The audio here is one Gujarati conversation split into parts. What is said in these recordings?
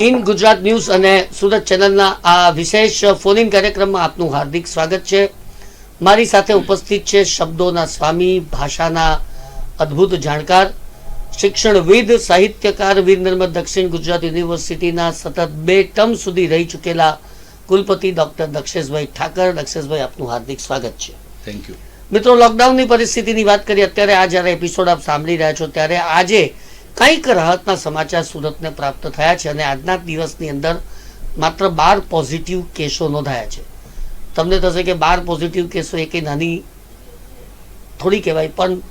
ઇન ગુજરાત ન્યૂઝ અને સુરત ચેનલના આ વિશેષ ફોન ઇન કાર્યક્રમમાં આપનું હાર્દિક સ્વાગત છે. મારી સાથે ઉપસ્થિત છે શબ્દોના સ્વામી, ભાષાના અદ્ભુત જાણકાર, શિક્ષણવિદ, સાહિત્યકાર, વીર નર્મદ દક્ષિણ ગુજરાત યુનિવર્સિટીના સતત 2 ટર્મ સુધી રહી ચૂકેલા કુલપતિ ડોક્ટર દક્ષેશભાઈ ઠાકર. દક્ષેશભાઈ, આપનું હાર્દિક સ્વાગત છે. Thank you. મિત્રો, લોકડાઉનની પરિસ્થિતિની વાત કરીએ. અત્યારે આ જ્યારે એપિસોડ આપ સાંભળી રહ્યા છો ત્યારે આજે કંઈક રાહતના સમાચાર સુરતને પ્રાપ્ત થયા છે અને આજના દિવસની અંદર માત્ર 12 પોઝિટિવ કેસો નોંધાયા છે. તમને થશે કે 12 પોઝિટિવ કેસો એ કંઈ નાની થોડી કહેવાય, પણ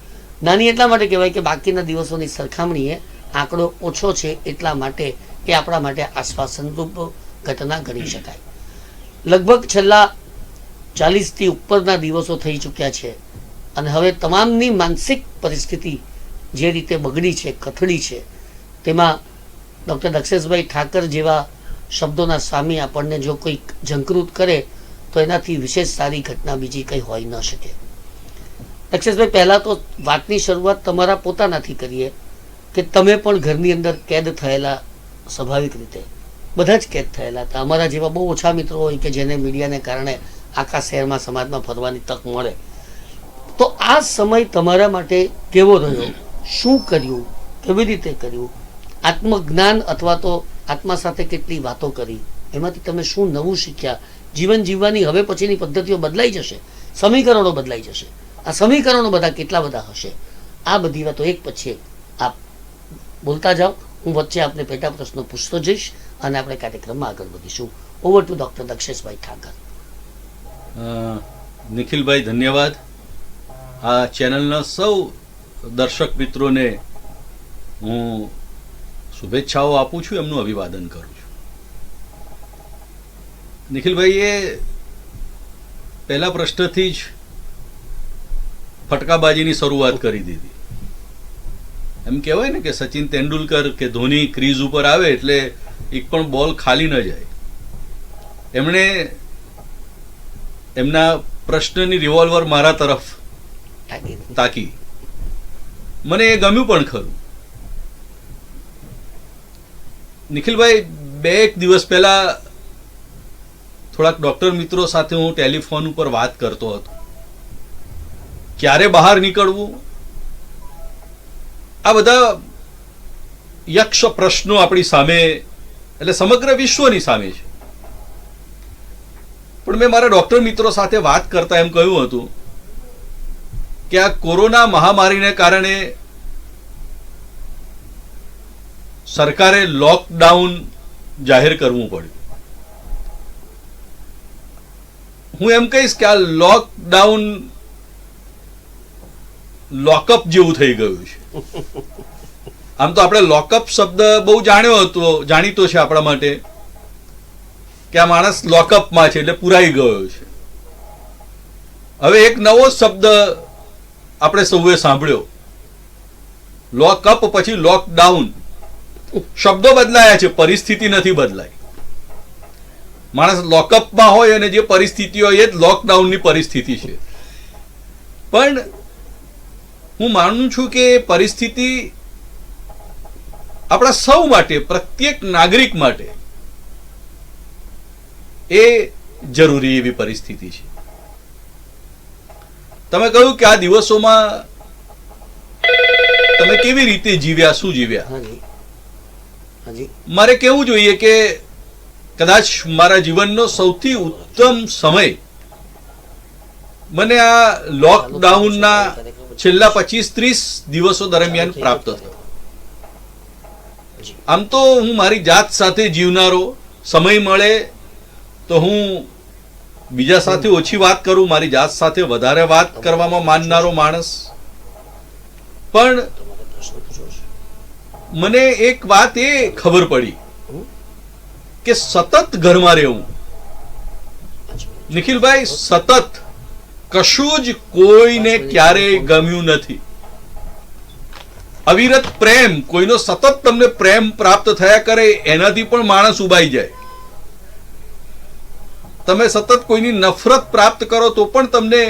નાની એટલા માટે કહેવાય કે બાકીના દિવસોની સરખામણીએ આંકડો ઓછો છે, એટલા માટે એ આપણા માટે આશ્વાસનરૂપ ઘટના ગણી શકાય. લગભગ છેલ્લા 40થી ઉપરના દિવસો થઈ ચૂક્યા છે અને હવે તમામની માનસિક પરિસ્થિતિ જે રીતે બગડી છે, કથળી છે, તેમાં ડૉક્ટર દક્ષેશભાઈ ઠાકર જેવા શબ્દોના સ્વામી આપણને જો કોઈ ઝંકૃત કરે તો એનાથી વિશેષ સારી ઘટના બીજી કંઈ હોઈ ન શકે. દક્ષેશભાઈ, પહેલાં તો વાતની શરૂઆત તમારા પોતાનાથી કરીએ કે તમે પણ ઘરની અંદર કેદ થયેલા, સ્વાભાવિક રીતે બધા જ કેદ થયેલા હતા. અમારા જેવા બહુ ઓછા મિત્રો હોય કે જેને મીડિયાને કારણે આખા શહેરમાં, સમાજમાં ફરવાની તક મળે. તો આ સમય તમારા માટે કેવો રહ્યો? શું કર્યું? કેવી રીતે કર્યું? આત્મજ્ઞાન અથવા તો આત્મા સાથે કેટલી વાતો કરી? એમાંથી તમે શું નવું શીખ્યા? જીવન જીવવાની હવે પછીની પદ્ધતિઓ બદલાઈ જશે, સમીકરણો બદલાઈ જશે. આ સમીકરણો બધા કેટલા બધા હશે? આ બધી વાતો એક પછી એક આપ બોલતા જાઓ. હું વચ્ચે આપને પેટા પ્રશ્નો પૂછતો જઈશ અને આપણે કાર્યક્રમમાં આગળ વધીશું. Over to doctor Daksheshbhai Thakar. નિખિલભાઈ, ધન્યવાદ. આ ચેનલના સૌ દર્શક મિત્રોને હું શુભેચ્છાઓ આપું છું, એમનું અભિવાદન કરું છું. નિખિલભાઈએ પહેલા પ્રશ્નથી જ ફટકાબાજીની શરૂઆત કરી દીધી. એમ કહેવાય ને કે સચિન તેંડુલકર કે ધોની ક્રીઝ ઉપર આવે એટલે એક પણ બોલ ખાલી ન જાય. એમણે એમના પ્રશ્નની રિવોલ્વર મારા તરફ તાકી. મને એ ગમ્યું પણ ખરું. નિખિલભાઈ, 2 દિવસ પહેલા થોડાક ડોક્ટર મિત્રો સાથે હું ટેલિફોન ઉપર વાત કરતો હતો. ક્યારે બહાર નીકળવું, આ બધા યક્ષ પ્રશ્નો આપણી સામે, એટલે સમગ્ર વિશ્વની સામે છે. પણ મેં મારા ડોક્ટર મિત્રો સાથે વાત કરતા એમ કહ્યું હતું કે આ કોરોના મહામારીને કારણે સરકારે લોકડાઉન જાહેર કરવું પડ્યું. હું એમ કહીશ કે આ લોકડાઉન લોકઅપ જેવું થઈ ગયું છે. આમ તો આપણે લોકઅપ શબ્દ બહુ જાણીતો છે આપણા માટે, કે આ માણસ લોકઅપમાં છે એટલે પુરાઈ ગયો છે. હવે એક નવો શબ્દ આપણે સૌએ સાંભળ્યો, લોકઅપ પછી લોકડાઉન. શબ્દો બદલાયા છે, પરિસ્થિતિ નથી બદલાઈ. માણસ લોકઅપમાં હોય અને જે પરિસ્થિતિ હોય એ જ લોકડાઉનની પરિસ્થિતિ છે. પણ હું માનું છું કે પરિસ્થિતિ આપણા સૌ માટે, પ્રત્યેક નાગરિક માટે એ જરૂરી એવી પરિસ્થિતિ છે. તમે કહ્યું કે આ દિવસોમાં તમે કેવી રીતે જીવ્યા, શું જીવ્યા? મારે કહેવું જોઈએ કે કદાચ મારા જીવનનો સૌથી ઉત્તમ સમય મને આ લોકડાઉનના છેલ્લા 25-30 દિવસો દરમિયાન પ્રાપ્ત થયો. આમ તો હું મારી જાત સાથે જીવનારો, સમય મળે તો હું બીજા સાથે ઓછી વાત કરું, મારી જાત સાથે વધારે વાત કરવામાં માનનારો માણસ. પણ મને એક વાત એ ખબર પડી કે સતત ઘરમાં રહેવું, નિખિલભાઈ, સતત કશું જ કોઈને ક્યારેય ગમ્યું નથી. અવિરત પ્રેમ, કોઈનો સતત તમને પ્રેમ પ્રાપ્ત થયા કરે એનાથી પણ માણસ ઉબાઈ જાય. તમે સતત કોઈની નફરત પ્રાપ્ત કરો તો પણ તમને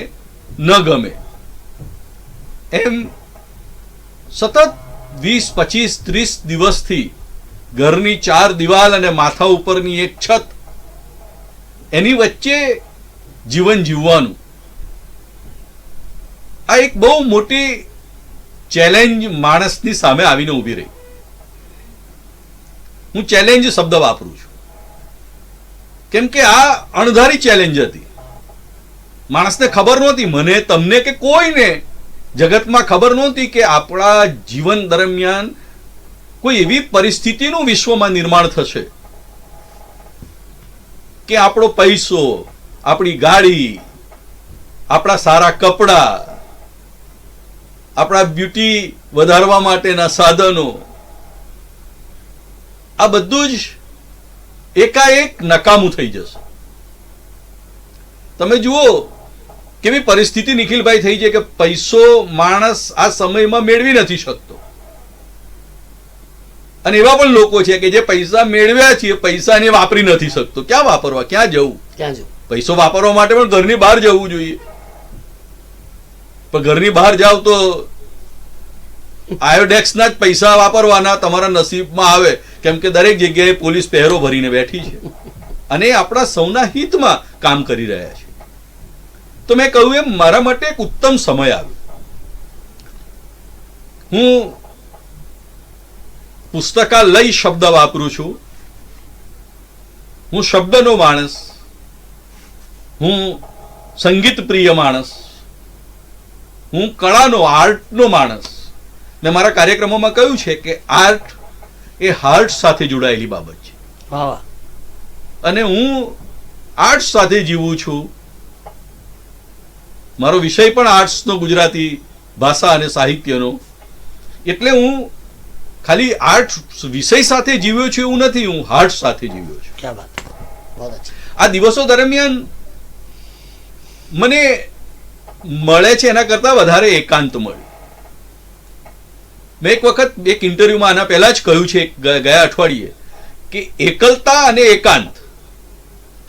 ન ગમે. એમ સતત 20, 25, 30 દિવસથી ઘરની 4 દિવાલ અને માથા ઉપરની એક છત, એની વચ્ચે જીવન જીવવાનું, આ એક બહુ મોટી ચેલેન્જ માણસની સામે આવીને ઊભી રહી. હું ચેલેન્જ શબ્દ વાપરું છું કેમ કે આ અણધારી ચેલેન્જ હતી. માણસને ખબર નહોતી, મને, તમને કે કોઈને જગતમાં ખબર નહોતી કે આપણા જીવન દરમિયાન કોઈ એવી પરિસ્થિતિનું વિશ્વમાં નિર્માણ થશે કે આપણો પૈસો, આપણી ગાડી, આપણા સારા કપડા, આપણા બ્યુટી વધારવા માટેના સાધનો, આ બધું જ એકાએક નકામું થઈ જશે. તમે જુઓ કેવી પરિસ્થિતિ નિખિલભાઈ થઈ છે કે પૈસો માણસ આ સમયમાં મેળવી નથી શકતો, અને એવા પણ લોકો છે કે જે પૈસા મેળવ્યા છે પૈસાને વાપરી નથી શકતો. ક્યાં વાપરવા, ક્યાં જવું? પૈસો વાપરવા માટે પણ ઘરની બહાર જવું જોઈએ, પણ ઘરની બહાર જાવ તો આયોડેક્સના જ પૈસા વાપરવાના તમારા નસીબમાં આવે, કેમ કે દરેક જગ્યાએ પોલીસ પહેરો ભરીને બેઠી છે અને આપણા સૌના હિતમાં કામ કરી રહ્યા છે. તો મેં કહ્યું એમ મારા માટે એક ઉત્તમ સમય આવ્યો. હું પુસ્તકાલય શબ્દ વાપરું છું. હું શબ્દનો માણસ, હું સંગીત પ્રિય માણસ, હું કળાનો, આર્ટનો માણસ. મેં મારા કાર્યક્રમોમાં કહ્યું છે કે આર્ટ એ હાર્ટ સાથે જોડાયેલી બાબત છે અને હું આર્ટ સાથે જીવું છું. મારો વિષય પણ આર્ટ્સનો, ગુજરાતી ભાષા અને સાહિત્યનો, એટલે હું ખાલી આર્ટ વિષય સાથે જીવ્યો છું એવું નથી, હું હાર્ટ સાથે જીવ્યો છું. આ દિવસો દરમિયાન મને મળે છે એના કરતા વધારે એકાંત મળ્યું. મેં એક વખત એક ઇન્ટરવ્યુમાં આના પહેલા જ કહ્યું છે ગયા અઠવાડિયે કે એકલતા અને એકાંત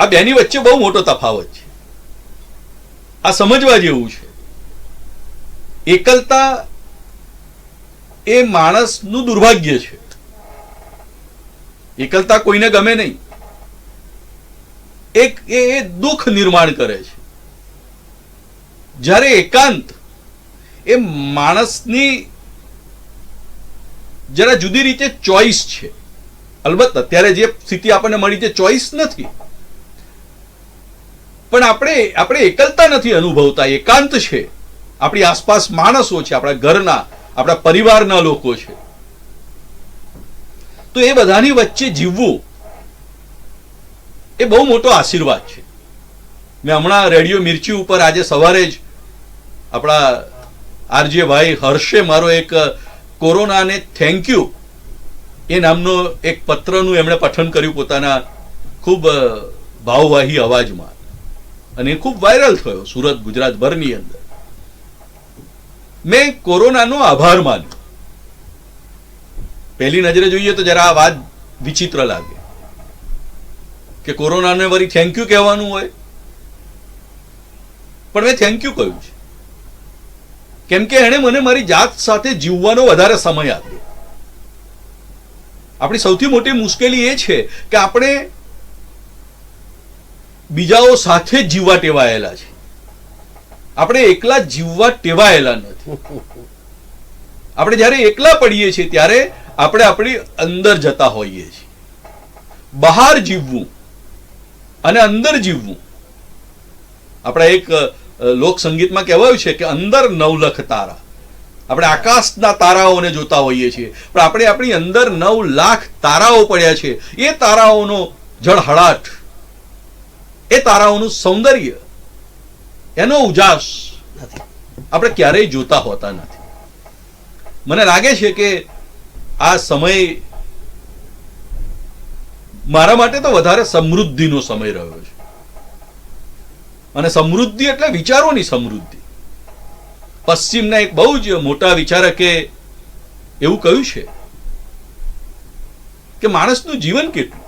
આ બેની વચ્ચે બહુ મોટો તફાવત છે. આ સમજવા જેવું છે. એકલતા એ માણસનું દુર્ભાગ્ય છે. એકલતા કોઈને ગમે નહીં. એ દુઃખ નિર્માણ કરે છે. જ્યારે એકાંત એ માણસની જરા જુદી રીતે ચોઈસ છે. અલબત્ત અત્યારે જે સ્થિતિ આપણને મળી છે ચોઈસ નથી, પણ આપણે એકલતા નથી અનુભવતા, એકાંત છે. આપણી આસપાસ માણસો છે, આપણા ઘરના, આપણા પરિવારના લોકો છે. તો એ બધાની વચ્ચે જીવવું એ બહુ મોટો આશીર્વાદ છે. મેં હમણાં રેડિયો મિર્ચી ઉપર આજે સવારે જ આપણા આરજે ભાઈ હર્ષે મારો એક કોરોનાને થેન્ક યુ એ નામનો એક પત્રનું એમણે પઠન કર્યું પોતાના ખૂબ ભાવવાહી અવાજમાં, અને એ ખૂબ વાયરલ થયો સુરત, ગુજરાતભરની અંદર. મેં કોરોનાનો આભાર માન્યો. પહેલી નજરે જોઈએ તો જરા આ વાત વિચિત્ર લાગે કે કોરોનાને વળી થેન્ક યુ કહેવાનું હોય, પણ મેં થેન્ક યુ કહ્યું છે કેમ કે એણે મને મારી જાત સાથે જીવવાનો વધારે સમય આપ્યો. આપણી સૌથી મોટી મુશ્કેલી એ છે કે આપણે બીજાઓ સાથે જ જીવવા ટેવાયેલા છે, આપણે એકલા જીવવા ટેવાયેલા નથી. આપણે જ્યારે એકલા પડીએ છીએ ત્યારે આપણે આપણી અંદર જતા હોઈએ છીએ. બહાર જીવવું અને અંદર જીવવું, આપણા એક લોક સંગીતમાં કહેવાયું છે કે અંદર 9 લાખ તારા. આપણે આકાશના તારાઓને જોતા હોઈએ છીએ, પણ આપણે આપણી અંદર 9 લાખ તારાઓ પડ્યા છે. એ તારાઓનો ઝળહળાટ, એ તારાઓનું સૌંદર્ય, એનો ઉજાસ આપણે ક્યારેય જોતા હોતા નથી. મને લાગે છે કે આ સમય મારા માટે તો વધારે સમૃદ્ધિનો સમય રહ્યો છે. અને સમૃદ્ધિ એટલે વિચારોની સમૃદ્ધિ. પશ્ચિમના એક બહુ જ મોટા વિચારકે એવું કહ્યું છે કે માણસનું જીવન કેટલું,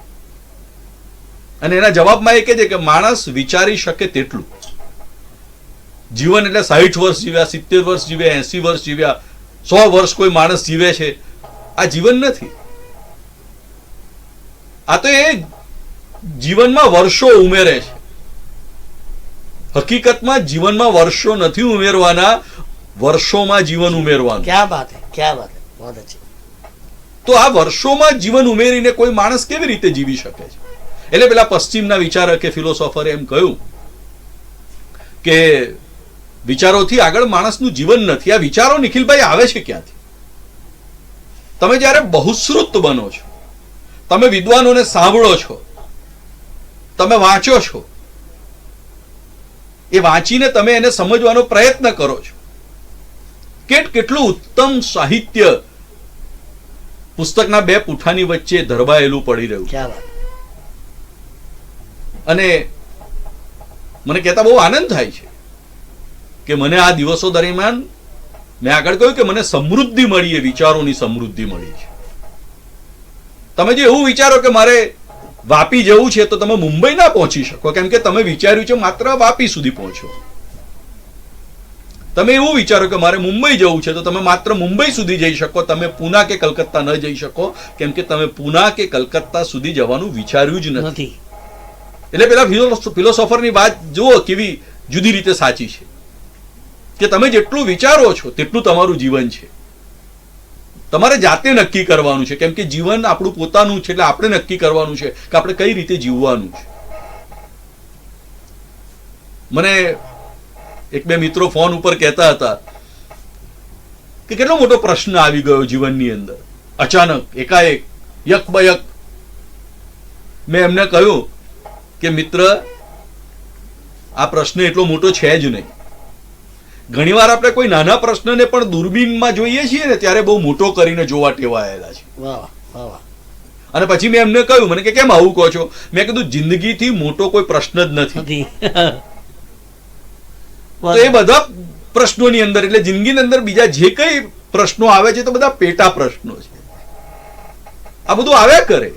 અને એના જવાબમાં એ કહે છે કે માણસ વિચારી શકે તેટલું. જીવન એટલે 60 વર્ષ જીવ્યા, 70 વર્ષ જીવ્યા, 80 વર્ષ જીવ્યા, 100 વર્ષ કોઈ માણસ જીવે છે, આ જીવન નથી. આ તો એ જીવનમાં વર્ષો ઉમેરે છે. હકીકતમાં જીવનમાં વર્ષો નથી ઉમેરવાના, વર્ષોમાં જીવન ઉમેરવાનું. ક્યાં બાત હે, ક્યાં બાત હે, બહુત અચ્છી. તો આ વર્ષોમાં જીવન ઉમેરીને કોઈ માણસ કેવી રીતે જીવી શકે છે? એટલે પેલા પશ્ચિમના વિચારકે ફિલોસોફરે એમ કહ્યું કે વિચારોથી આગળ માણસનું જીવન નથી. આ વિચારો નિખિલભાઈ આવે છે ક્યાંથી? તમે જ્યારે બહુશ્રુત બનો છો, તમે વિદ્વાનોને સાંભળો છો, તમે વાંચો છો, એ વાંચીને તમે એને સમજવાનો પ્રયત્ન કરો છો. કેટલું ઉત્તમ સાહિત્ય પુસ્તકના બે પૂઠાની વચ્ચે ધરબાયેલું પડી રહ્યું. ક્યાં બાત. અને મને કહેતા બહુ આનંદ થાય છે કે મને આ દિવસો દરમિયાન મેં આગળ કહ્યું કે મને સમૃદ્ધિ મળી, એ વિચારોની સમૃદ્ધિ મળી છે. તમે જે એવું વિચારો કે મારે વાપી જવું છે તો તમે મુંબઈ ના પહોંચી શકો, કેમ કે તમે વિચાર્યું છે માત્ર વાપી સુધી પહોંચો. તમે એવું વિચારો કે મારે મુંબઈ જવું છે તો તમે માત્ર મુંબઈ સુધી જઈ શકો, તમે પૂના કે કલકત્તા ન જઈ શકો, કેમ કે તમે પૂના કે કલકત્તા સુધી જવાનું વિચાર્યું જ નથી. એટલે પેલા ફિલોસોફરની વાત જુઓ કેવી જુદી રીતે સાચી છે કે તમે જેટલું વિચારો છો તેટલું તમારું જીવન છે. તમારે જાતે નક્કી કરવાનું છે, કેમ કે જીવન આપણું પોતાનું છે. એટલે આપણે નક્કી કરવાનું છે કે આપણે કઈ રીતે જીવવાનું છે. મને એક બે મિત્રો ફોન ઉપર કહેતા હતા કે કેટલો મોટો પ્રશ્ન આવી ગયો જીવનની અંદર, અચાનક એકાએક યક બયક. મેં એમને કહ્યું કે મિત્ર, આ પ્રશ્ન એટલો મોટો છે જ નહીં. ઘણીવાર આપણે કોઈ નાના પ્રશ્નને પણ દૂરબીનમાં જોઈએ છીએ ને ત્યારે બહુ મોટો કરીને જોવા ટેવાયેલા છે. અને પછી મેં એમને કહ્યું, મને કે કેમ આવું કહો છો? મેં કીધું જિંદગીથી મોટો કોઈ પ્રશ્ન જ નથી. તો એ બધા પ્રશ્નોની અંદર, એટલે જિંદગીની અંદર બીજા જે કઈ પ્રશ્નો આવે છે તો બધા પેટા પ્રશ્નો છે. આ બધું આવ્યા કરે.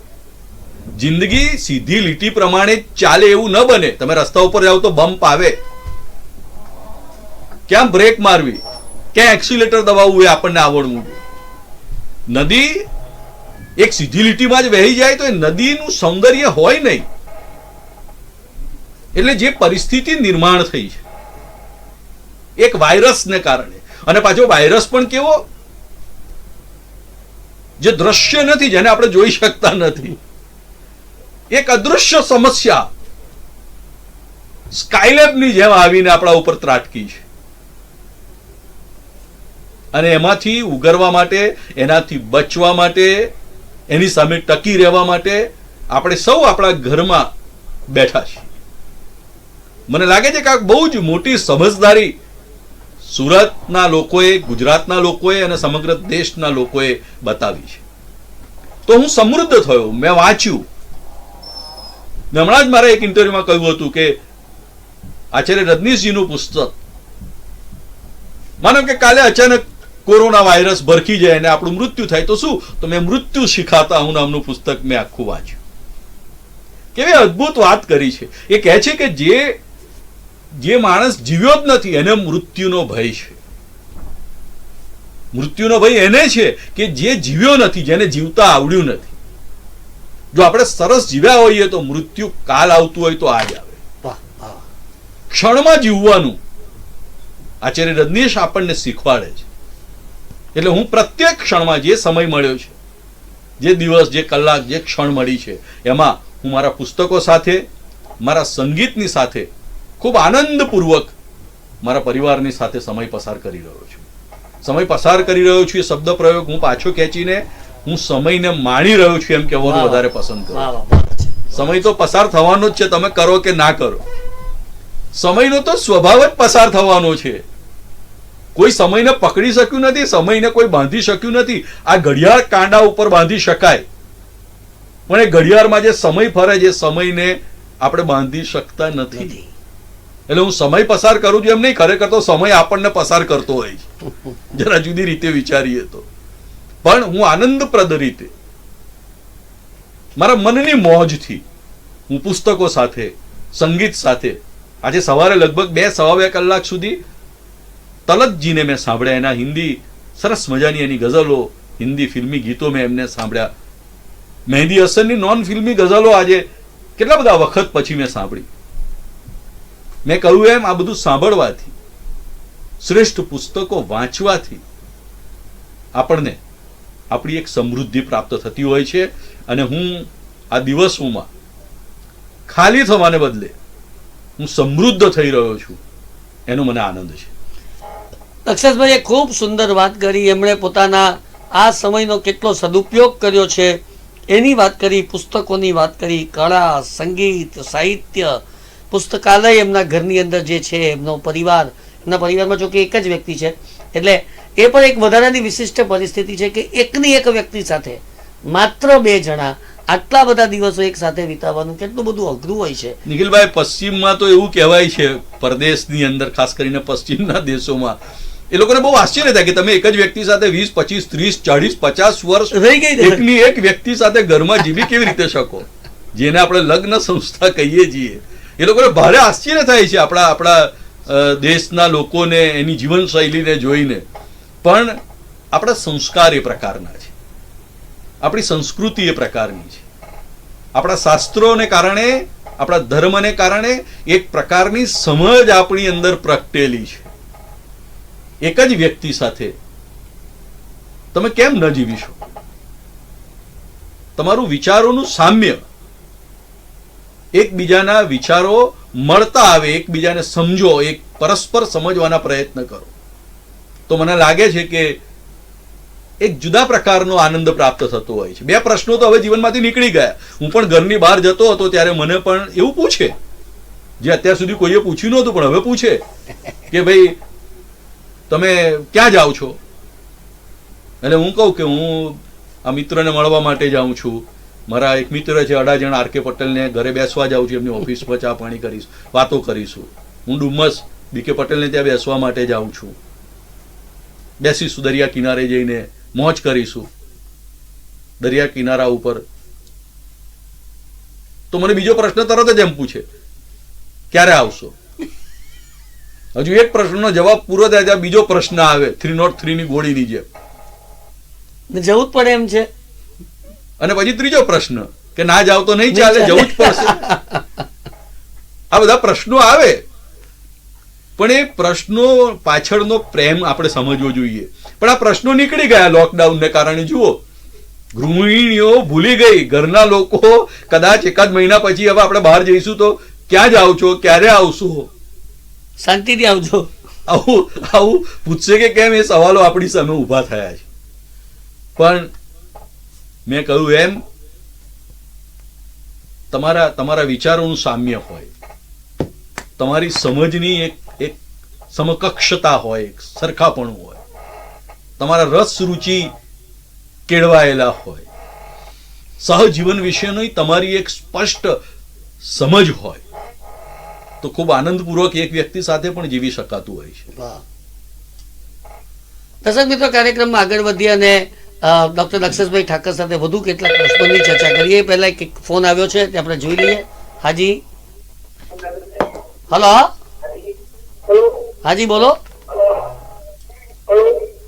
જિંદગી સીધી લીટી પ્રમાણે ચાલે એવું ન બને. તમે રસ્તા ઉપર જાઓ તો બમ્પ આવે, ક્યાં બ્રેક મારવી, ક્યાં એક્સિલેટર દબાવવું એ આપણને આવડવું. નદી એક સીધી લીટીમાં જ વહી જાય તો એ નદીનું સૌંદર્ય હોય નહીં. એટલે જે પરિસ્થિતિ નિર્માણ થઈ છે એક વાયરસને કારણે, અને પાછો વાયરસ પણ કેવો, જે દ્રશ્ય નથી, જેને આપણે જોઈ શકતા નથી, એક અદૃશ્ય સમસ્યા સ્કાયલેબની જેમ આવીને આપણા ઉપર ત્રાટકી છે. અને એમાંથી ઉગરવા માટે, એનાથી બચવા માટે, એની સામે ટકી રહેવા માટે આપણે સૌ આપણા ઘરમાં બેઠા છીએ. મને લાગે છે કે આ બહુ જ મોટી સમજદારી સુરતના લોકોએ, ગુજરાતના લોકોએ અને સમગ્ર દેશના લોકોએ બતાવી છે. તો હું સમૃદ્ધ થયો, મેં વાંચ્યું. હમણાં જ મારે એક ઇન્ટરવ્યુમાં કહ્યું હતું કે આચાર્ય રજનીશજીનું પુસ્તક, માનો કે કાલે અચાનક કોરોના વાયરસ ભરખી જાય અને આપણું મૃત્યુ થાય તો શું? તો મેં મૃત્યુ શીખાતા હું નામનું પુસ્તક મેં આખું વાંચ્યું. કેવી અદ્ભુત વાત કરી છે. એ કહે છે કે જે માણસ જીવ્યો જ નથી એને મૃત્યુનો ભય છે. મૃત્યુનો ભય એને છે કે જે જીવ્યો નથી, જેને જીવતા આવડ્યું નથી. જો આપણે સરસ જીવ્યા હોઈએ તો મૃત્યુ કાલ આવતું હોય તો આજ આવે. ક્ષણમાં જીવવાનું આચાર્ય રજનીશ આપણને શીખવાડે છે. એટલે હું પ્રત્યેક ક્ષણમાં જે સમય મળ્યો છે, જે દિવસ, જે કલાક, જે ક્ષણ મળી છે, એમાં હું મારા પુસ્તકો સાથે, મારા સંગીતની સાથે ખૂબ આનંદપૂર્વક મારા પરિવારની સાથે સમય પસાર કરી રહ્યો છું. સમય પસાર કરી રહ્યો છું એ શબ્દ પ્રયોગ હું પાછો ખેંચીને હું સમયને માણી રહ્યો છું એમ કહેવાનું વધારે પસંદ કરું. સમય તો પસાર થવાનો જ છે, તમે કરો કે ના કરો. સમયનો તો સ્વભાવ જ પસાર થવાનો છે. કોઈ સમયને પકડી શક્યું નથી, સમયને કોઈ બાંધી શક્યું નથી. આ ઘડિયાળ કાંડા ઉપર બાંધી શકાય, પણ એ ઘડિયાળમાં જે સમય ફરે છે, સમયને આપણે બાંધી શકતા નથી. એટલે હું સમય પસાર કરું છું એમ નહીં, ખરેખર તો સમય આપણને પસાર કરતો હોય છે, જરા જુદી રીતે વિચારીએ તો. પણ હું આનંદપ્રદ રીતે મારા મનની મોજથી હું પુસ્તકો સાથે, સંગીત સાથે, આજે સવારે લગભગ 2-2.5 કલાક સુધી તલતજીને મેં સાંભળ્યા. એના હિન્દી સરસ મજાની એની ગઝલો, હિન્દી ફિલ્મી ગીતો મેં એમને સાંભળ્યા. મહેંદી હસનની નોન ફિલ્મી ગઝલો આજે કેટલા બધા વખત પછી મેં સાંભળી. મેં કહ્યું એમ આ બધું સાંભળવાથી, શ્રેષ્ઠ પુસ્તકો વાંચવાથી આપણને આપણી એક સમૃદ્ધિ પ્રાપ્ત થતી હોય છે. અને હું આ દિવસોમાં ખાલી થવાને બદલે હું સમૃદ્ધ થઈ રહ્યો છું, એનો મને આનંદ છે. અક્ષસભાઈએ ખૂબ સુંદર વાત કરી. એમણે પોતાના આ સમયનો કેટલો સદુપયોગ કર્યો છે એની વાત કરી, પુસ્તકોની વાત કરી, કળા, સંગીત, સાહિત્ય, પુસ્તકાલય એમના ઘરની અંદર જે છે, એમનો પરિવાર, એમના પરિવારમાં જો કે એક જ વ્યક્તિ છે, એટલે એ પણ એક વધારાની વિશિષ્ટ પરિસ્થિતિ છે કે એકની એક વ્યક્તિ સાથે માત્ર 2 જણા આટલા બધા દિવસો એક સાથે વિતાવવાનું કેટલું બધું અઘરું હોય છે. નિખિલભાઈ, પશ્ચિમમાં તો એવું કહેવાય છે, પરદેશની અંદર ખાસ કરીને પશ્ચિમના દેશોમાં એ લોકોને બહુ આશ્ચર્ય થાય કે તમે એક જ વ્યક્તિ સાથે 20, 25, 30, 40, 50 વર્ષ રહી ગઈ એકની એક વ્યક્તિ સાથે ઘરમાં જીવી કેવી રીતે શકો, જેને આપણે લગ્ન સંસ્થા કહીએ છીએ. એ લોકોને ભારે આશ્ચર્ય થાય છે આપણા દેશના લોકોને, એની જીવનશૈલીને જોઈને. પણ આપણા સંસ્કાર એ પ્રકારના છે, આપણી સંસ્કૃતિ એ પ્રકારની છે, આપણા શાસ્ત્રોને કારણે, આપણા ધર્મને કારણે એક પ્રકારની સમજ આપણી અંદર પ્રગટેલી છે. એક જ વ્યક્તિ સાથે તમે કેમ ન જીવી શકો? તમારું વિચારોનું સામ્ય, એકબીજાના વિચારો મળતા આવે, એકબીજાને સમજો, એક પરસ્પર સમજવાના પ્રયત્ન કરો, તો મને લાગે છે કે એક જુદા પ્રકારનો આનંદ પ્રાપ્ત થતો હોય છે. 2 પ્રશ્નો તો હવે જીવનમાંથી નીકળી ગયા. હું પણ ઘરની બહાર જતો હતો ત્યારે મને પણ એવું પૂછે, જે અત્યાર સુધી કોઈએ પૂછ્યું નહોતું, પણ હવે પૂછે કે ભાઈ તમે ક્યાં જાઓ છો? એટલે હું કહું કે હું આ મિત્રને મળવા માટે જાઉં છું. મારા એક મિત્ર છે અડાજણ, આર કે પટેલને ઘરે બેસવા જાઉં છું, એમની ઓફિસમાં ચા પાણી કરીશ, વાતો કરીશું. હું ડુમ્મસ બી કે પટેલને ત્યાં બેસવા માટે જાઉં છું, બેસીશું દરિયા કિનારે જઈને મોજ કરીશું દરિયા કિનારા ઉપર. તો મને બીજો પ્રશ્ન તરત જ એમ પૂછે, ક્યારે આવશો? હજુ એક પ્રશ્નનો જવાબ પૂરો થાય ત્યાં બીજો પ્રશ્ન આવે, 303 ની ગોળીની જેમ, જવું જ પડે એમ છે. અને પછી ત્રીજો પ્રશ્ન કે ના જાવ તો નહીં ચાલે, જવું જ પડશે. આ બધા પ્રશ્નો આવે, પણ એ પ્રશ્નો પાછળનો પ્રેમ આપણે સમજવો જોઈએ. પણ આ પ્રશ્નો નીકળી ગયા લોકડાઉનને કારણે. જુઓ, ગૃહિણીઓ ભૂલી ગઈ, ઘરના લોકો કદાચ એકાદ મહિના પછી હવે આપણે બહાર જઈશું તો ક્યાં જાવ છો, ક્યારે આવશો, શાંતિથી આવજો, આવું પૂછશે કે કેમ, એ સવાલો આપણી સામે ઊભા થયા છે. પણ મેં કહ્યું એમ, તમારા વિચારોનું સામ્ય હોય, તમારી સમજની એક સમકક્ષતા હોય, એક સરખાપણું હોય, તમારા રસ રૂચિ કેળવાયેલા હોય, સહજીવન વિશેની તમારી એક સ્પષ્ટ સમજ હોય, તો ખૂબ આનંદપૂર્વક એક વ્યક્તિ સાથે પણ જીવી શકાતું હોય છે. દર્શક મિત્રો, કાર્યક્રમમાં આગળ વધીએ અને ડોક્ટર અક્ષસભાઈ ઠાકર સાથે વધુ કેટલાક પ્રશ્નોની ચર્ચા કરીએ. પહેલા એક ફોન આવ્યો છે તે આપણે જોઈ લઈએ. હાજી, હલો. હાજી બોલો.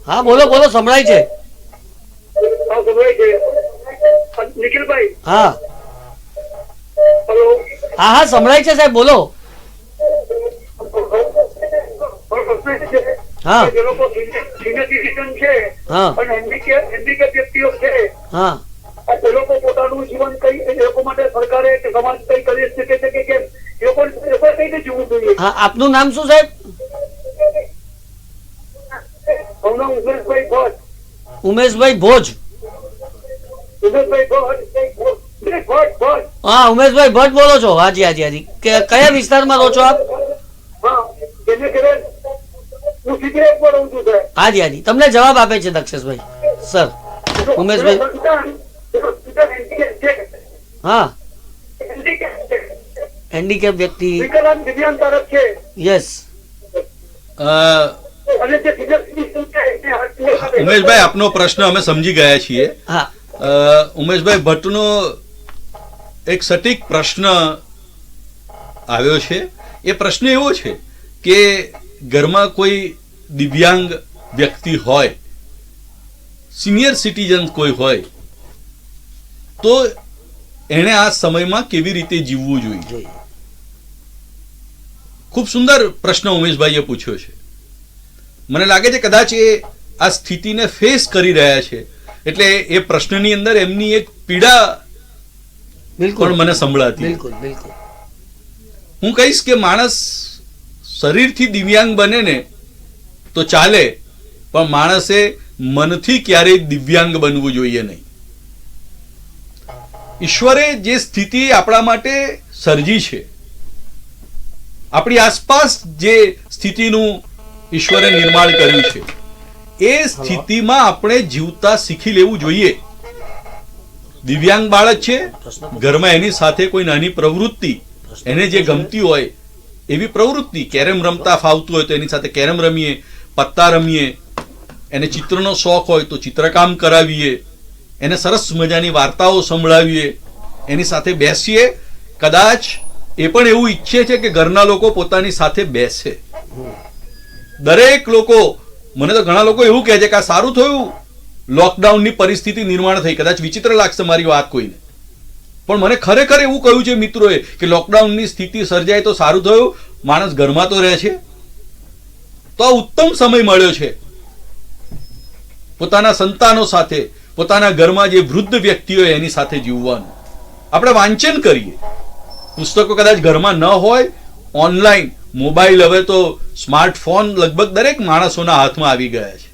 હા બોલો બોલો, સંભળાય છે. નિખિલભાઈ, હા હા હા સંભળાય છે સાહેબ, બોલો. હા જે લોકો સિનિયર સિટીઝન છે હા અને હેન્ડીકેપ વ્યક્તિઓ છે, હા એ લોકો પોતાનું જીવન કઈ, એ લોકો માટે સરકારે કે સમાજ કઈ કરી શકે છે કે કેમ, એ લોકો કઈ રીતે જીવવું જોઈએ? હા, આપનું નામ શું સાહેબ? ઉમેશભાઈ ભટ્ટ. ઉમેશભાઈ ભોજ. ઉમેશભાઈ ભટ્ટ. હા, ઉમેશભાઈ ભટ્ટ બોલો છો? હાજી હાજી હાજી. કયા વિસ્તારમાં રહો છો આપ? હા, એને ઘરે હું સિગરેટમાં રહું છું સાહેબ. હાજી હાજી, તમને જવાબ આપે છે દક્ષેશભાઈ. સર, ઉમેશભાઈ. હા, હેન્ડીકેપ વ્યક્તિ. વિકલાંગ દિવ્યાંગ તરફ છે. યસ. અને જે સિનિયર સિટીઝન છે એને ઉમેશભાઈ, આપનો પ્રશ્ન અમે સમજી ગયા છીએ. હા ઉમેશભાઈ ભટ્ટનો એક સટીક પ્રશ્ન આવ્યો છે. એ પ્રશ્ન એવો છે કે ઘરમાં કોઈ દિવ્યાંગ વ્યક્તિ હોય, સિનિયર સિટીઝન કોઈ હોય, તો એણે આ સમયમાં કેવી રીતે જીવવું જોઈએ. ખૂબ સુંદર પ્રશ્ન ઉમેશભાઈએ પૂછ્યો છે. મને લાગે છે કદાચ એ આ સ્થિતિને ફેસ કરી રહ્યા છે એટલે એ પ્રશ્નની અંદર એમની એક પીડા પણ મને સંભળાતી. બિલકુલ બિલકુલ. હું કહીશ કે માણસ શરીરથી દિવ્યાંગ બને ને તો ચાલે, પણ માણસે મનથી ક્યારેય દિવ્યાંગ બનવું જોઈએ નહીં. ઈશ્વરે જે સ્થિતિ આપણા માટે સર્જી છે, આપણી આસપાસ જે સ્થિતિનું ઈશ્વરે નિર્માણ કર્યું છે, એ સ્થિતિમાં આપણે જીવતા શીખી લેવું જોઈએ. દિવ્યાંગ બાળક છે, ઘરમાં એની સાથે કોઈ નાની પ્રવૃત્તિ, એને જે ગમતી હોય એવી પ્રવૃત્તિ, કેરમ રમતા ફાવતું હોય તો એની સાથે કેરમ રમીએ, પત્તા રમીએ. એને ચિત્રનો શોખ હોય તો ચિત્રકામ કરાવીએ, એને સરસ મજાની વાર્તાઓ સંભળાવીએ, એની સાથે બેસીએ. કદાચ એ પણ એવું ઈચ્છે છે કે ઘરના લોકો પોતાની સાથે બેસે. દરેક લોકો, મને તો ઘણા લોકો એવું કહે છે કે આ સારું થયું લોકડાઉનની પરિસ્થિતિ નિર્માણ થઈ. કદાચ વિચિત્ર લાગશે મારી વાત કોઈને, પણ મને ખરેખર એવું કહ્યું છે મિત્રોએ કે લોકડાઉનની સ્થિતિ સર્જાય તો સારું થયું, માણસ ઘરમાં તો રહે છે. તો આ ઉત્તમ સમય મળ્યો છે પોતાના સંતાનો સાથે, પોતાના ઘરમાં જે વૃદ્ધ વ્યક્તિ હોય એની સાથે જીવવાનું. આપણે વાંચન કરીએ, પુસ્તકો કદાચ ઘરમાં ન હોય, ઓનલાઈન મોબાઈલ, હવે તો સ્માર્ટફોન લગભગ દરેક માણસોના હાથમાં આવી ગયા છે.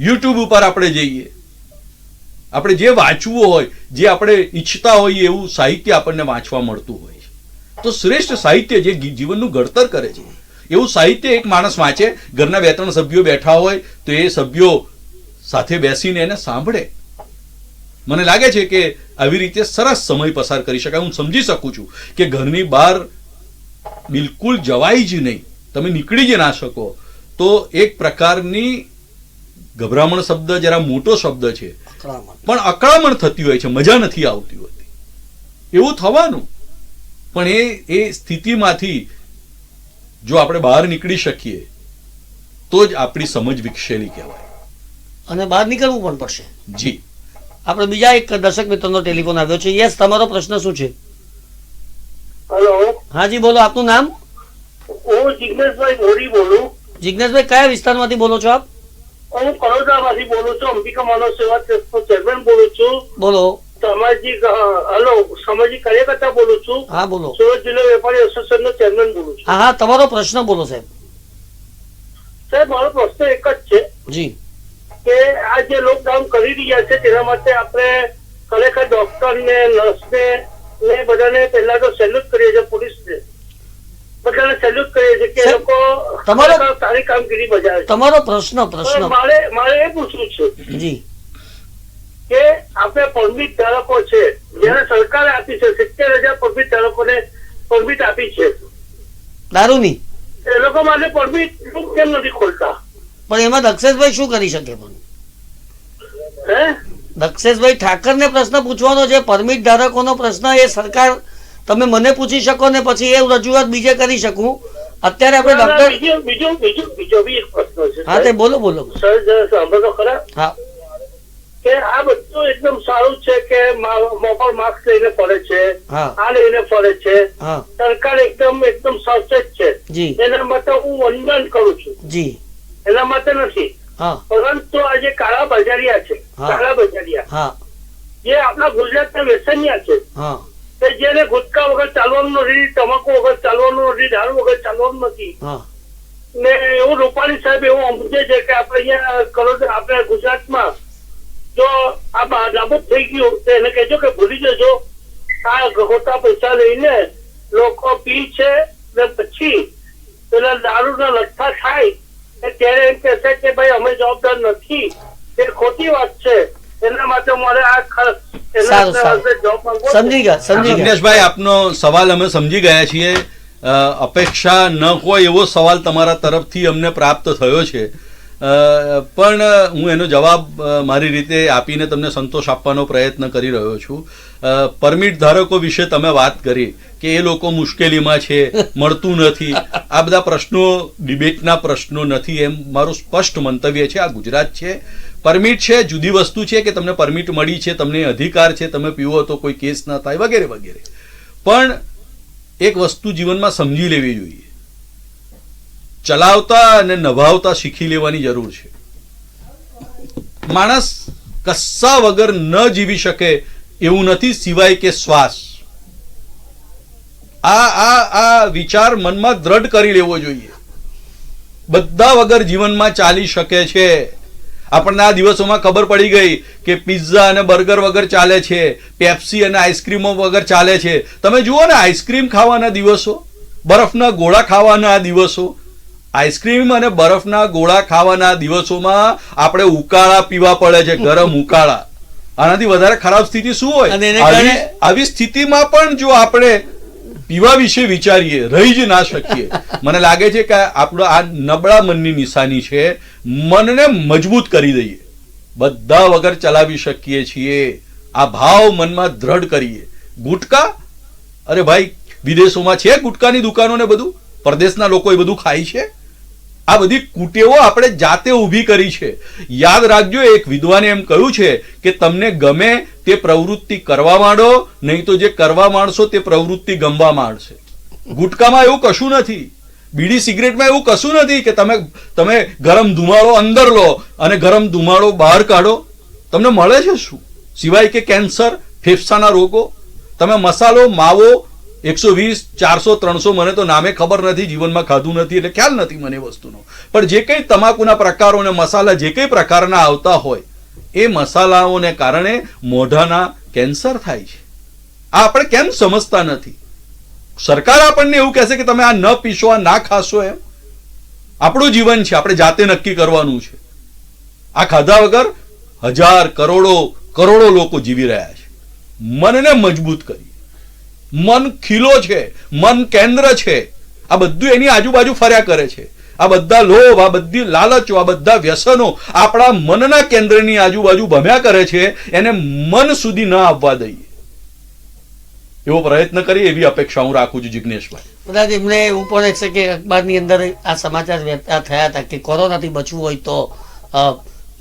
યુટ્યુબ ઉપર આપણે જઈએ, આપણે જે વાંચવું હોય, જે આપણે ઈચ્છતા હોઈએ એવું સાહિત્ય આપણને વાંચવા મળતું હોય છે. તો શ્રેષ્ઠ સાહિત્ય જે જીવનનું ઘડતર કરે છે એવું સાહિત્ય એક માણસ વાંચે. ઘરના 2-3 સભ્યો બેઠા હોય તો એ સભ્યો સાથે બેસીને એને સાંભળે. મને લાગે છે કે આવી રીતે સરસ સમય પસાર કરી શકાય. હું સમજી શકું છું કે ઘરની બહાર બિલકુલ જવાય જ નહીં, તમે નીકળી જ ના શકો, તો એક પ્રકારની ગભરામણ શબ્દ જરા મોટો શબ્દ છે, પણ અકળામણ થતી હોય છે, મજા નથી આવતી હોતી. એવું થવાનું, પણ એ સ્થિતિમાંથી જો આપણે બહાર નીકળી શકીએ તો જ આપણી સમજ વિકસેલી કહેવાય. અને બહાર નીકળવું પણ પડશે. જી, આપણે બીજા એક દર્શક મિત્રનો ટેલિફોન આવ્યો છે. યસ, તમારો પ્રશ્ન શું છે? હેલો, હાજી બોલો, આપનું નામ? હું જિગ્નેશભાઈ મોરી બોલું. જિગ્નેશભાઈ, કયા વિસ્તારમાંથી બોલો છો આપ? હું કડોદરામાંથી બોલું છું. અંબિકા માનવ સેવા ટ્રસ્ટનો ચેરમેન બોલું છું. બોલો. સામાજિક કાર્યકર્તા બોલું છું. હા બોલો. સુરત જિલ્લા વેપારી એસોસિએશનનો ચેરમેન બોલું છું. હા હા, તમારો પ્રશ્ન બોલો સાહેબ. સાહેબ, મારો પ્રશ્ન એક જ છે જી, કે આ જે લોકડાઉન કરી રહ્યા છે તેના માટે આપણે ખરેખર ડોક્ટર ને, નર્સને ને બધાને પહેલા તો સેલ્યુટ કરીએ છીએ, પોલીસને બધાને સેલ્યુટ કરીએ છીએ કે એ લોકો સારી કામગીરી બજાવે છે. તમારો પ્રશ્ન મારે એ પૂછવું છે જી કે આપણે પરમિટ ધારકો છે, જયારે સરકારે આપી છે 70,000 પરમિટ ધારકોને પરમિટ આપી છે દારૂની, એ લોકો માટે પરમિટ કેમ નથી ખોલતા? પણ એમાં દક્ષેશભાઈ શું કરી શકે? પણ હે, દક્ષેશભાઈ ઠાકરને પ્રશ્ન પૂછવાનો છે. પરમિટ ધારકોનો પ્રશ્ન એ સરકાર, તમે મને પૂછી શકો ને પછી એ રજૂઆત બીજે કરી શકું. અત્યારે આપણે ડોક્ટર બીજો બી એક પ્રશ્ન છે. હા તે બોલો બોલો સર, જરા સાંભળો ખરા. હા, કે આ બધું એકદમ સારું છે કે મોબાઈલ માસ્ક લઈને ફરે છે, હા આ લઈને ફરે છે, હા સરકાર એકદમ સાવચેત છે. જી એના માટે હું વંદન કરું છું, જી એના માટે નથી. હા પરંતુ આ જે કાળા બજારિયા છે, હા. કાળા બજારિયા હા જે આપણા ગુજરાતના વ્યસનિયા છે, હા કે જેને ગુટકા વગર ચાલવાનું નથી, તમાકુ વગર ચાલવાનું નથી, દારૂ વગર ચાલવાનું નથી, હા ને એવું રૂપાણી સાહેબ એવું સમજે છે કે આપણે અહીંયા આપણે ગુજરાતમાં જો આ નાબૂદ થઈ ગયું તો એને કહેજો કે ભૂલી જજો. આ ખોટા પૈસા લઈને લોકો પી છે ને પછી પેલા દારૂના લઠ્ઠા ખાય ત્યારે એમ કહેશે કે ભાઈ અમે જવાબદાર નથી. એ ખોટી વાત છે. એના માટે મારે આ જવાબ માંગવો. સમજી ગયા. જિગ્નેશભાઈ, આપનો સવાલ અમે સમજી ગયા છીએ. અપેક્ષા ન હોય એવો સવાલ તમારા તરફથી અમને પ્રાપ્ત થયો છે, પણ હું એનો જવાબ મારી રીતે આપીને તમને સંતોષ આપવાનો પ્રયત્ન કરી રહ્યો છું. પરમિટ ધારકો વિશે તમે વાત કરી કે એ લોકો મુશ્કેલીમાં છે, મળતું નથી. આ બધા પ્રશ્નો ડિબેટના પ્રશ્નો નથી એમ મારું સ્પષ્ટ મંતવ્ય છે. આ ગુજરાત છે, પરમિટ છે, જુદી વસ્તુ છે કે તમને પરમિટ મળી છે, તમને અધિકાર છે, તમે પીવો તો કોઈ કેસ ના થાય વગેરે વગેરે. પણ એક વસ્તુ જીવનમાં સમજી લેવી જોઈએ, ચલાવતા અને નભાવતા શીખી લેવાની જરૂર છે. માણસ કશા વગર ન જીવી શકે એવું નથી સિવાય કે શ્વાસ. આ વિચાર મનમાં દ્રઢ કરી લેવો જોઈએ. બધા વગર જીવનમાં ચાલી શકે છે. આપણને આ દિવસોમાં ખબર પડી ગઈ કે પિઝા અને બર્ગર વગર ચાલે છે, પેપ્સી અને આઈસ્ક્રીમો વગર ચાલે છે. તમે જુઓ ને, આઈસ્ક્રીમ ખાવાના દિવસો, બરફના ગોળા ખાવાના દિવસો, આઈસ્ક્રીમ અને બરફના ગોળા ખાવાના દિવસોમાં આપણે ઉકાળા પીવા પડે છે, ગરમ ઉકાળા. આનાથી વધારે ખરાબ સ્થિતિ શું હોય? આવી સ્થિતિમાં પણ જો આપણે પીવા વિશે વિચારીએ, રહી જ ના શકીએ. મને લાગે છે કે આપણો આ નબળા મનની નિશાની છે. મનને મજબૂત કરી દઈએ, બધા વગર ચલાવી શકીએ છીએ. આ ભાવ મનમાં દ્રઢ કરીએ. ગુટકા, અરે ભાઈ, વિદેશોમાં છે ગુટકાની દુકાનો ને બધું, પરદેશના લોકો એ બધું ખાય છે. આ બધી કુટેવો આપણે જાતે ઊભી કરી છે. યાદ રાખજો, એક વિદ્વાને એમ કહ્યું છે કે તમને ગમે તે પ્રવૃત્તિ કરવા માંડો, નહીં તો જે કરવા માંડશો તે પ્રવૃત્તિ ગમવા માંડશે. ગુટકામાં એવું કશું નથી, બીડી સિગરેટમાં એવું કશું નથી કે તમે ગરમ ધુમાડો અંદર લો અને ગરમ ધુમાડો બહાર કાઢો. તમને મળે છે શું સિવાય કે કેન્સર, ફેફસાના રોગો? તમે મસાલો, માવો 120, 400, 300 મને તો નામે ખબર નથી, જીવનમાં ખાધું નથી એટલે ખ્યાલ નથી મને વસ્તુનો. પણ જે કંઈ તમાકુના પ્રકારો અને મસાલા જે કંઈ પ્રકારના આવતા હોય એ મસાલાઓને કારણે મોઢાના કેન્સર થાય છે. આ આપણે કેમ સમજતા નથી? સરકાર આપણને એવું કહેશે કે તમે આ ન પીશો, આ ના ખાશો. એમ આપણું જીવન છે, આપણે જાતે નક્કી કરવાનું છે. આ ખાધા વગર હજાર, કરોડો લોકો જીવી રહ્યા છે. મનને મજબૂત કરીએ. મન ખીલો છે, મન કેન્દ્ર છે. આ બધું એની આજુબાજુ ફર્યા કરે છે. આ બધા લોભ, આ બધી લાલચો, આ બધા વ્યસનો આપણા મનના કેન્દ્રની આજુબાજુ ભમ્યા કરે છે. એને મન સુધી ન આવવા દઈએ એવો પ્રયત્ન કરીએ, એવી અપેક્ષા હું રાખું છું. જિજ્ઞેશભાઈ, કદાચ એમને એવું પણ છે કે અખબારની અંદર આ સમાચાર થયા હતા કે કોરોનાથી બચવું હોય તો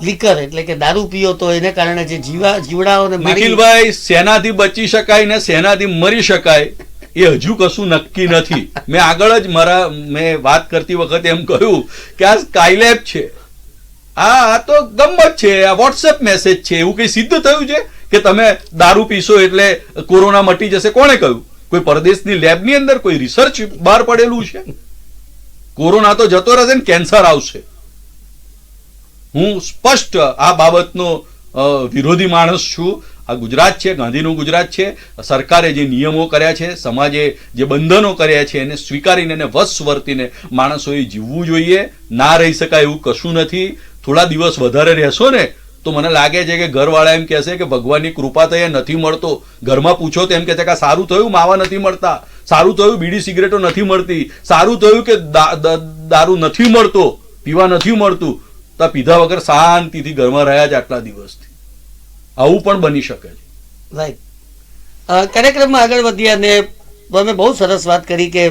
લીકર એટલે કે દારૂ પીઓ તો એને કારણે જે જીવડાઓને નિખિલભાઈ, સેનાથી બચી શકાય ને સેનાથી મરી શકાય એ હજુ કશું નક્કી નથી. મેં આગળ જ મેં વાત કરતી વખતે એમ કહ્યું કે આ સ્કાયલેબ છે, આ તો ગમ્મત છે, આ વોટ્સએપ મેસેજ છે. એવું કઈ સિદ્ધ થયું છે કે તમે દારૂ પીશો એટલે કોરોના મટી જશે? કોણે કહ્યું? કોઈ પરદેશની લેબની અંદર કોઈ રિસર્ચ બહાર પડેલું છે? કોરોના તો જતો રહેશે ને કેન્સર આવશે. હું સ્પષ્ટ આ બાબતનો વિરોધી માણસ છું. આ ગુજરાત છે, ગાંધીનું ગુજરાત છે. સરકારે જે નિયમો કર્યા છે, સમાજે જે બંધનો કર્યા છે એને સ્વીકારીને એને વશ વર્તીને માણસોએ જીવવું જોઈએ. ના રહી શકાય એવું કશું નથી. થોડા દિવસ વધારે રહેશો ને તો મને લાગે છે કે ઘરવાળા એમ કહેશે કે ભગવાનની કૃપા થઈ નથી મળતો. ઘરમાં પૂછો તો એમ કહે છે કે સારું થયું માવા નથી મળતા, સારું થયું બીડી સિગરેટો નથી મળતી, સારું થયું કે દારૂ નથી મળતો, પીવા નથી મળતું. તો પીધા વગર શાંતિથી ઘરમાં રહ્યા જ આટલા દિવસથી. આવું પણ બની શકે છે. રાઈટ. કાર્યક્રમમાં આગળ વધ્યા ને તમે બહુ સરસ વાત કરી કે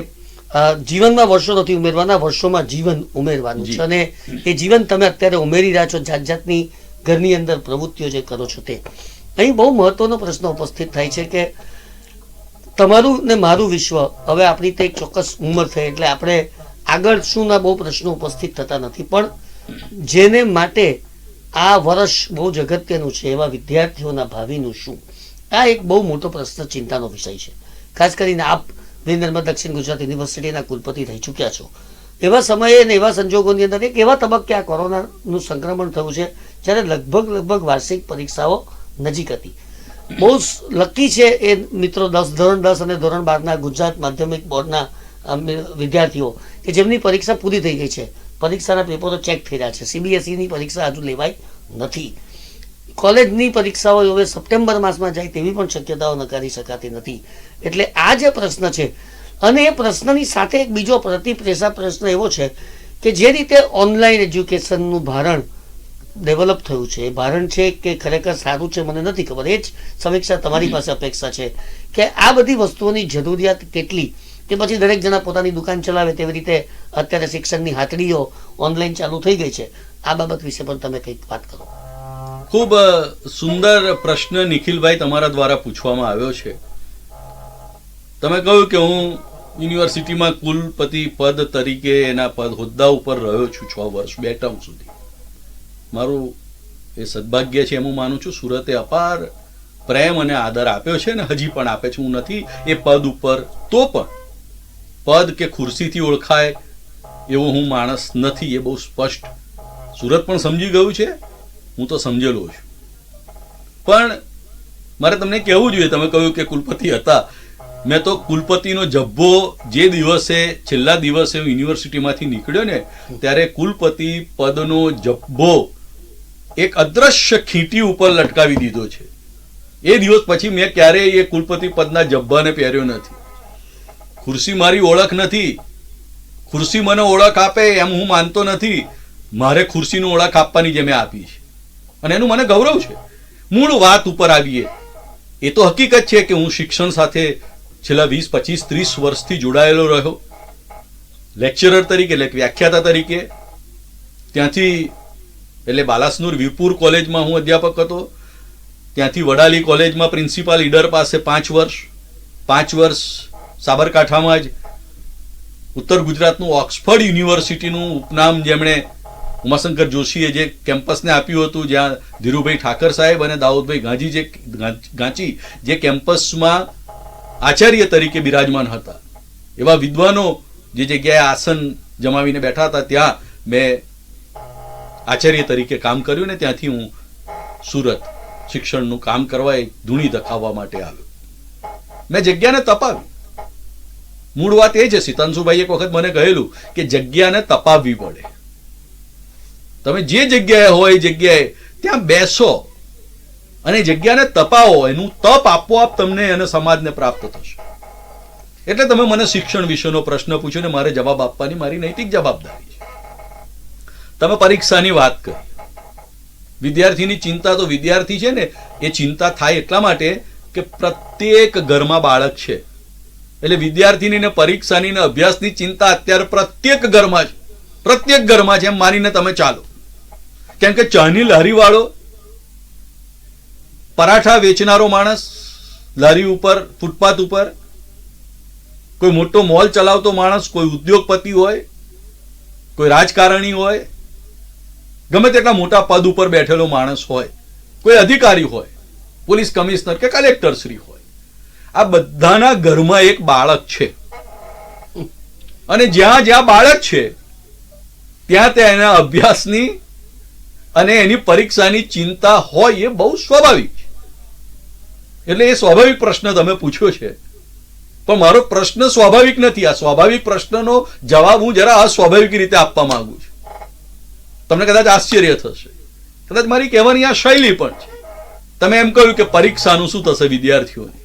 જીવનમાં વર્ષો નથી ઉમેરવાના, વર્ષોમાં જીવન ઉમેરવાનું છે. અને એ જીવન તમે અત્યારે ઉમેરી રહ્યા છો, જાત જાતની ઘરની અંદર પ્રવૃત્તિઓ જે કરો છો તે. અહીં બહુ મહત્વનો પ્રશ્ન ઉપસ્થિત થાય છે કે તમારું ને મારું વિશ્વ, હવે આપણી તો એક ચોક્કસ ઉંમર થઈ એટલે આપણે આગળ શું ના બહુ પ્રશ્નો ઉપસ્થિત થતા નથી. પણ જેને માટે આ વર્ષ બહુ જ અગત્યનું છે એવા વિદ્યાર્થીઓના ભાવિનું શું? આ એક બહુ મોટો પ્રશ્ન, ચિંતાનો વિષય છે. ખાસ કરીને આપ નર્મદ દક્ષિણ ગુજરાત યુનિવર્સિટીના કુલપતિ થઈ ચૂક્યા છો. એવા સમયે અને એવા સંજોગોની અંદર એક એવા તબક્કે આ કોરોનાનું સંક્રમણ થયું છે જ્યારે લગભગ વાર્ષિક પરીક્ષાઓ નજીક હતી. બહુ લકી છે એ મિત્રો ધોરણ 10 અને ધોરણ 12ના ગુજરાત માધ્યમિક બોર્ડના વિદ્યાર્થીઓ કે જેમની પરીક્ષા પૂરી થઈ ગઈ છે. પરીક્ષાના પેપરો ચેક થઈ રહ્યા છે. CBSEની પરીક્ષા હજુ લેવાઈ નથી. કોલેજની પરીક્ષાઓ હવે સપ્ટેમ્બર માસમાં જાય તેવી પણ શક્યતાઓ નકારી શકાતી નથી. એટલે આ જે પ્રશ્ન છે, અને એ પ્રશ્નની સાથે એક બીજો પ્રતિપ્રેષા પ્રશ્ન એવો છે કે જે રીતે ઓનલાઈન એજ્યુકેશનનું ભારણ ડેવલપ થયું છે, એ ભારણ છે કે ખરેખર સારું છે મને નથી ખબર. એ જ સમીક્ષા તમારી પાસે અપેક્ષા છે કે આ બધી વસ્તુઓની જરૂરિયાત કેટલી કે પછી દરેક જણા પોતાની દુકાન ચલાવે તેવી રીતે અત્યારે શિક્ષણની હાથડીઓ ઓનલાઈન ચાલુ થઈ ગઈ છે? આ બાબત વિશે પણ તમે કંઈક વાત કરો. ખૂબ સુંદર પ્રશ્ન નિખિલભાઈ તમારા દ્વારા પૂછવામાં આવ્યો છે. તમે કહ્યું કે હું યુનિવર્સિટીમાં કુલપતિ પદ તરીકે એના પદ હોદ્દા ઉપર રહ્યો છું 6 વર્ષ 2 ટર્મ સુધી. મારું એ સદભાગ્ય છે એમ હું માનું છું. સુરતે અપાર પ્રેમ અને આદર આપ્યો છે ને હજી પણ આપે છે. હું નથી એ પદ ઉપર, તો પણ પદ કે ખુરશીથી ઓળખાય એવો હું માણસ નથી, એ બહુ સ્પષ્ટ સુરત પણ સમજી ગયું છે, હું તો સમજેલો છું. પણ મારે તમને કહેવું જોઈએ, તમે કહ્યું કે કુલપતિ હતા, મેં તો કુલપતિનો જબ્બો જે દિવસે છેલ્લા દિવસે હું યુનિવર્સિટીમાંથી નીકળ્યો ને ત્યારે કુલપતિ પદનો જબ્બો એક અદ્રશ્ય ખીંટી ઉપર લટકાવી દીધો છે. એ દિવસ પછી મેં ક્યારેય એ કુલપતિ પદના જબ્બાને પહેર્યો નથી. ખુરશી મારી ઓળખ નથી, ખુરશી મને ઓળખ આપે એમ હું માનતો નથી. મારે ખુરશીનો ઓળખ આપવાની જે મેં આપી છે અને એનું મને ગૌરવ છે. મૂળ વાત ઉપર આવીએ, એ તો હકીકત છે કે હું શિક્ષણ સાથે છેલ્લા 20, 25, 30 વર્ષથી જોડાયેલો રહ્યો. લેક્ચરર તરીકે, એટલે વ્યાખ્યાતા તરીકે. ત્યાંથી એટલે બાલાસનુર વીરપુર કોલેજમાં હું અધ્યાપક હતો. ત્યાંથી વડાલી કોલેજમાં પ્રિન્સિપાલ ઈડર પાસે 5 વર્ષ, 5 વર્ષ સાબરકાંઠામાં જ ઉત્તર ગુજરાતનું ઓક્સફર્ડ યુનિવર્સિટીનું ઉપનામ જેમણે ઉમાશંકર જોશીએ જે કેમ્પસને આપ્યું હતું, જ્યાં ધીરુભાઈ ઠાકર સાહેબ અને દાઉદભાઈ ગાંચી જે કેમ્પસમાં આચાર્ય તરીકે બિરાજમાન હતા, એવા વિદ્વાનો જે જગ્યાએ આસન જમાવીને બેઠા હતા ત્યાં મેં આચાર્ય તરીકે કામ કર્યું ને ત્યાંથી હું સુરત શિક્ષણનું કામ કરવા એક ધૂણી દખાવવા માટે આવ્યો. મેં જગ્યાને તપાવી. મૂળ વાત એ છે, સિતાંશુભાઈ એક વખત મને કહેલું કે જગ્યાને તપાવવી પડે. તમે જે જગ્યાએ હોય એ જગ્યાએ ત્યાં બેસો અને જગ્યાને તપાવો, એનું તપ આપોઆપ તમને અને સમાજને પ્રાપ્ત થશે. એટલે તમે મને શિક્ષણ વિશેનો પ્રશ્ન પૂછ્યો ને મારે જવાબ આપવાની મારી નૈતિક જવાબદારી છે. તમે પરીક્ષાની વાત કરી. વિદ્યાર્થીની ચિંતા તો વિદ્યાર્થી છે ને એ ચિંતા થાય એટલા માટે કે પ્રત્યેક ઘરમાં બાળક છે, એટલે વિદ્યાર્થીની ને પરીક્ષાની ને અભ્યાસની ચિંતા અત્યારે પ્રત્યેક ઘરમાં છે. પ્રત્યેક ઘરમાં છે એમ માનીને તમે ચાલો. કેમ કે ચાની લારી વાળો, પરાઠા વેચનારો માણસ લારી ઉપર, ફૂટપાથ ઉપર, કોઈ મોટો મોલ ચલાવતો માણસ, કોઈ ઉદ્યોગપતિ હોય, કોઈ રાજકારણી હોય, ગમે તેટલા મોટા પદ ઉપર બેઠેલો માણસ હોય, કોઈ અધિકારી હોય, પોલીસ કમિશનર કે કલેક્ટર શ્રી હોય, આ બધાના ઘરમાં એક બાળક છે. અને જ્યાં જ્યાં બાળક છે ત્યાં ત્યાં એના અભ્યાસની અને એની પરીક્ષાની ચિંતા હોય, એ બહુ સ્વાભાવિક છે. એટલે એ સ્વાભાવિક પ્રશ્ન તમે પૂછ્યો છે, પણ મારો પ્રશ્ન સ્વાભાવિક નથી. આ સ્વાભાવિક પ્રશ્નનો જવાબ હું જરા અસ્વાભાવિક રીતે આપવા માંગુ છું. તમને કદાચ આશ્ચર્ય થશે, કદાચ મારી કહેવાની આ શૈલી પણ છે. તમે એમ કહ્યું કે પરીક્ષાનું શું થશે વિદ્યાર્થીઓને.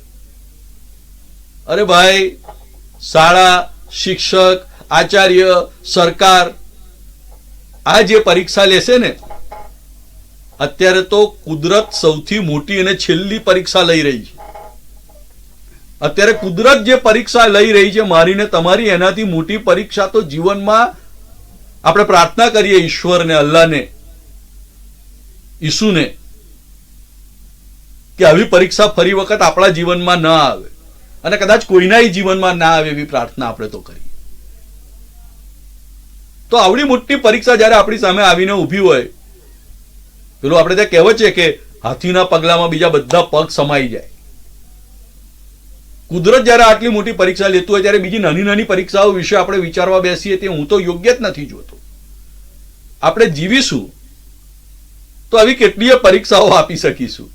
અરે ભાઈ, શાળા, શિક્ષક, આચાર્ય, સરકાર આ જે પરીક્ષા લેશે ને, અત્યારે તો કુદરત સૌથી મોટી અને છેલ્લી પરીક્ષા લઈ રહી છે. અત્યારે કુદરત જે પરીક્ષા લઈ રહી છે મારીને તમારી, એનાથી મોટી પરીક્ષા તો જીવનમાં આપણે પ્રાર્થના કરીએ ઈશ્વરને, અલ્લાહને, ઈસુને કે આવી પરીક્ષા ફરી વખત આપણા જીવનમાં ન આવે અને કદાચ કોઈના જીવનમાં ના આવે એવી પ્રાર્થના આપણે તો કરીએ. તો આવડી મોટી પરીક્ષા જયારે આપણી સામે આવીને ઊભી હોય, પેલું આપણે ત્યાં કહેવત છે કે હાથીના પગલામાં બીજા બધા પગ સમાઈ જાય. કુદરત જયારે આટલી મોટી પરીક્ષા લેતું હોય ત્યારે બીજી નાની નાની પરીક્ષાઓ વિશે આપણે વિચારવા બેસીએ તે હું તો યોગ્ય જ નથી જોતો. આપણે જીવીશું તો આવી કેટલીય પરીક્ષાઓ આપી શકીશું.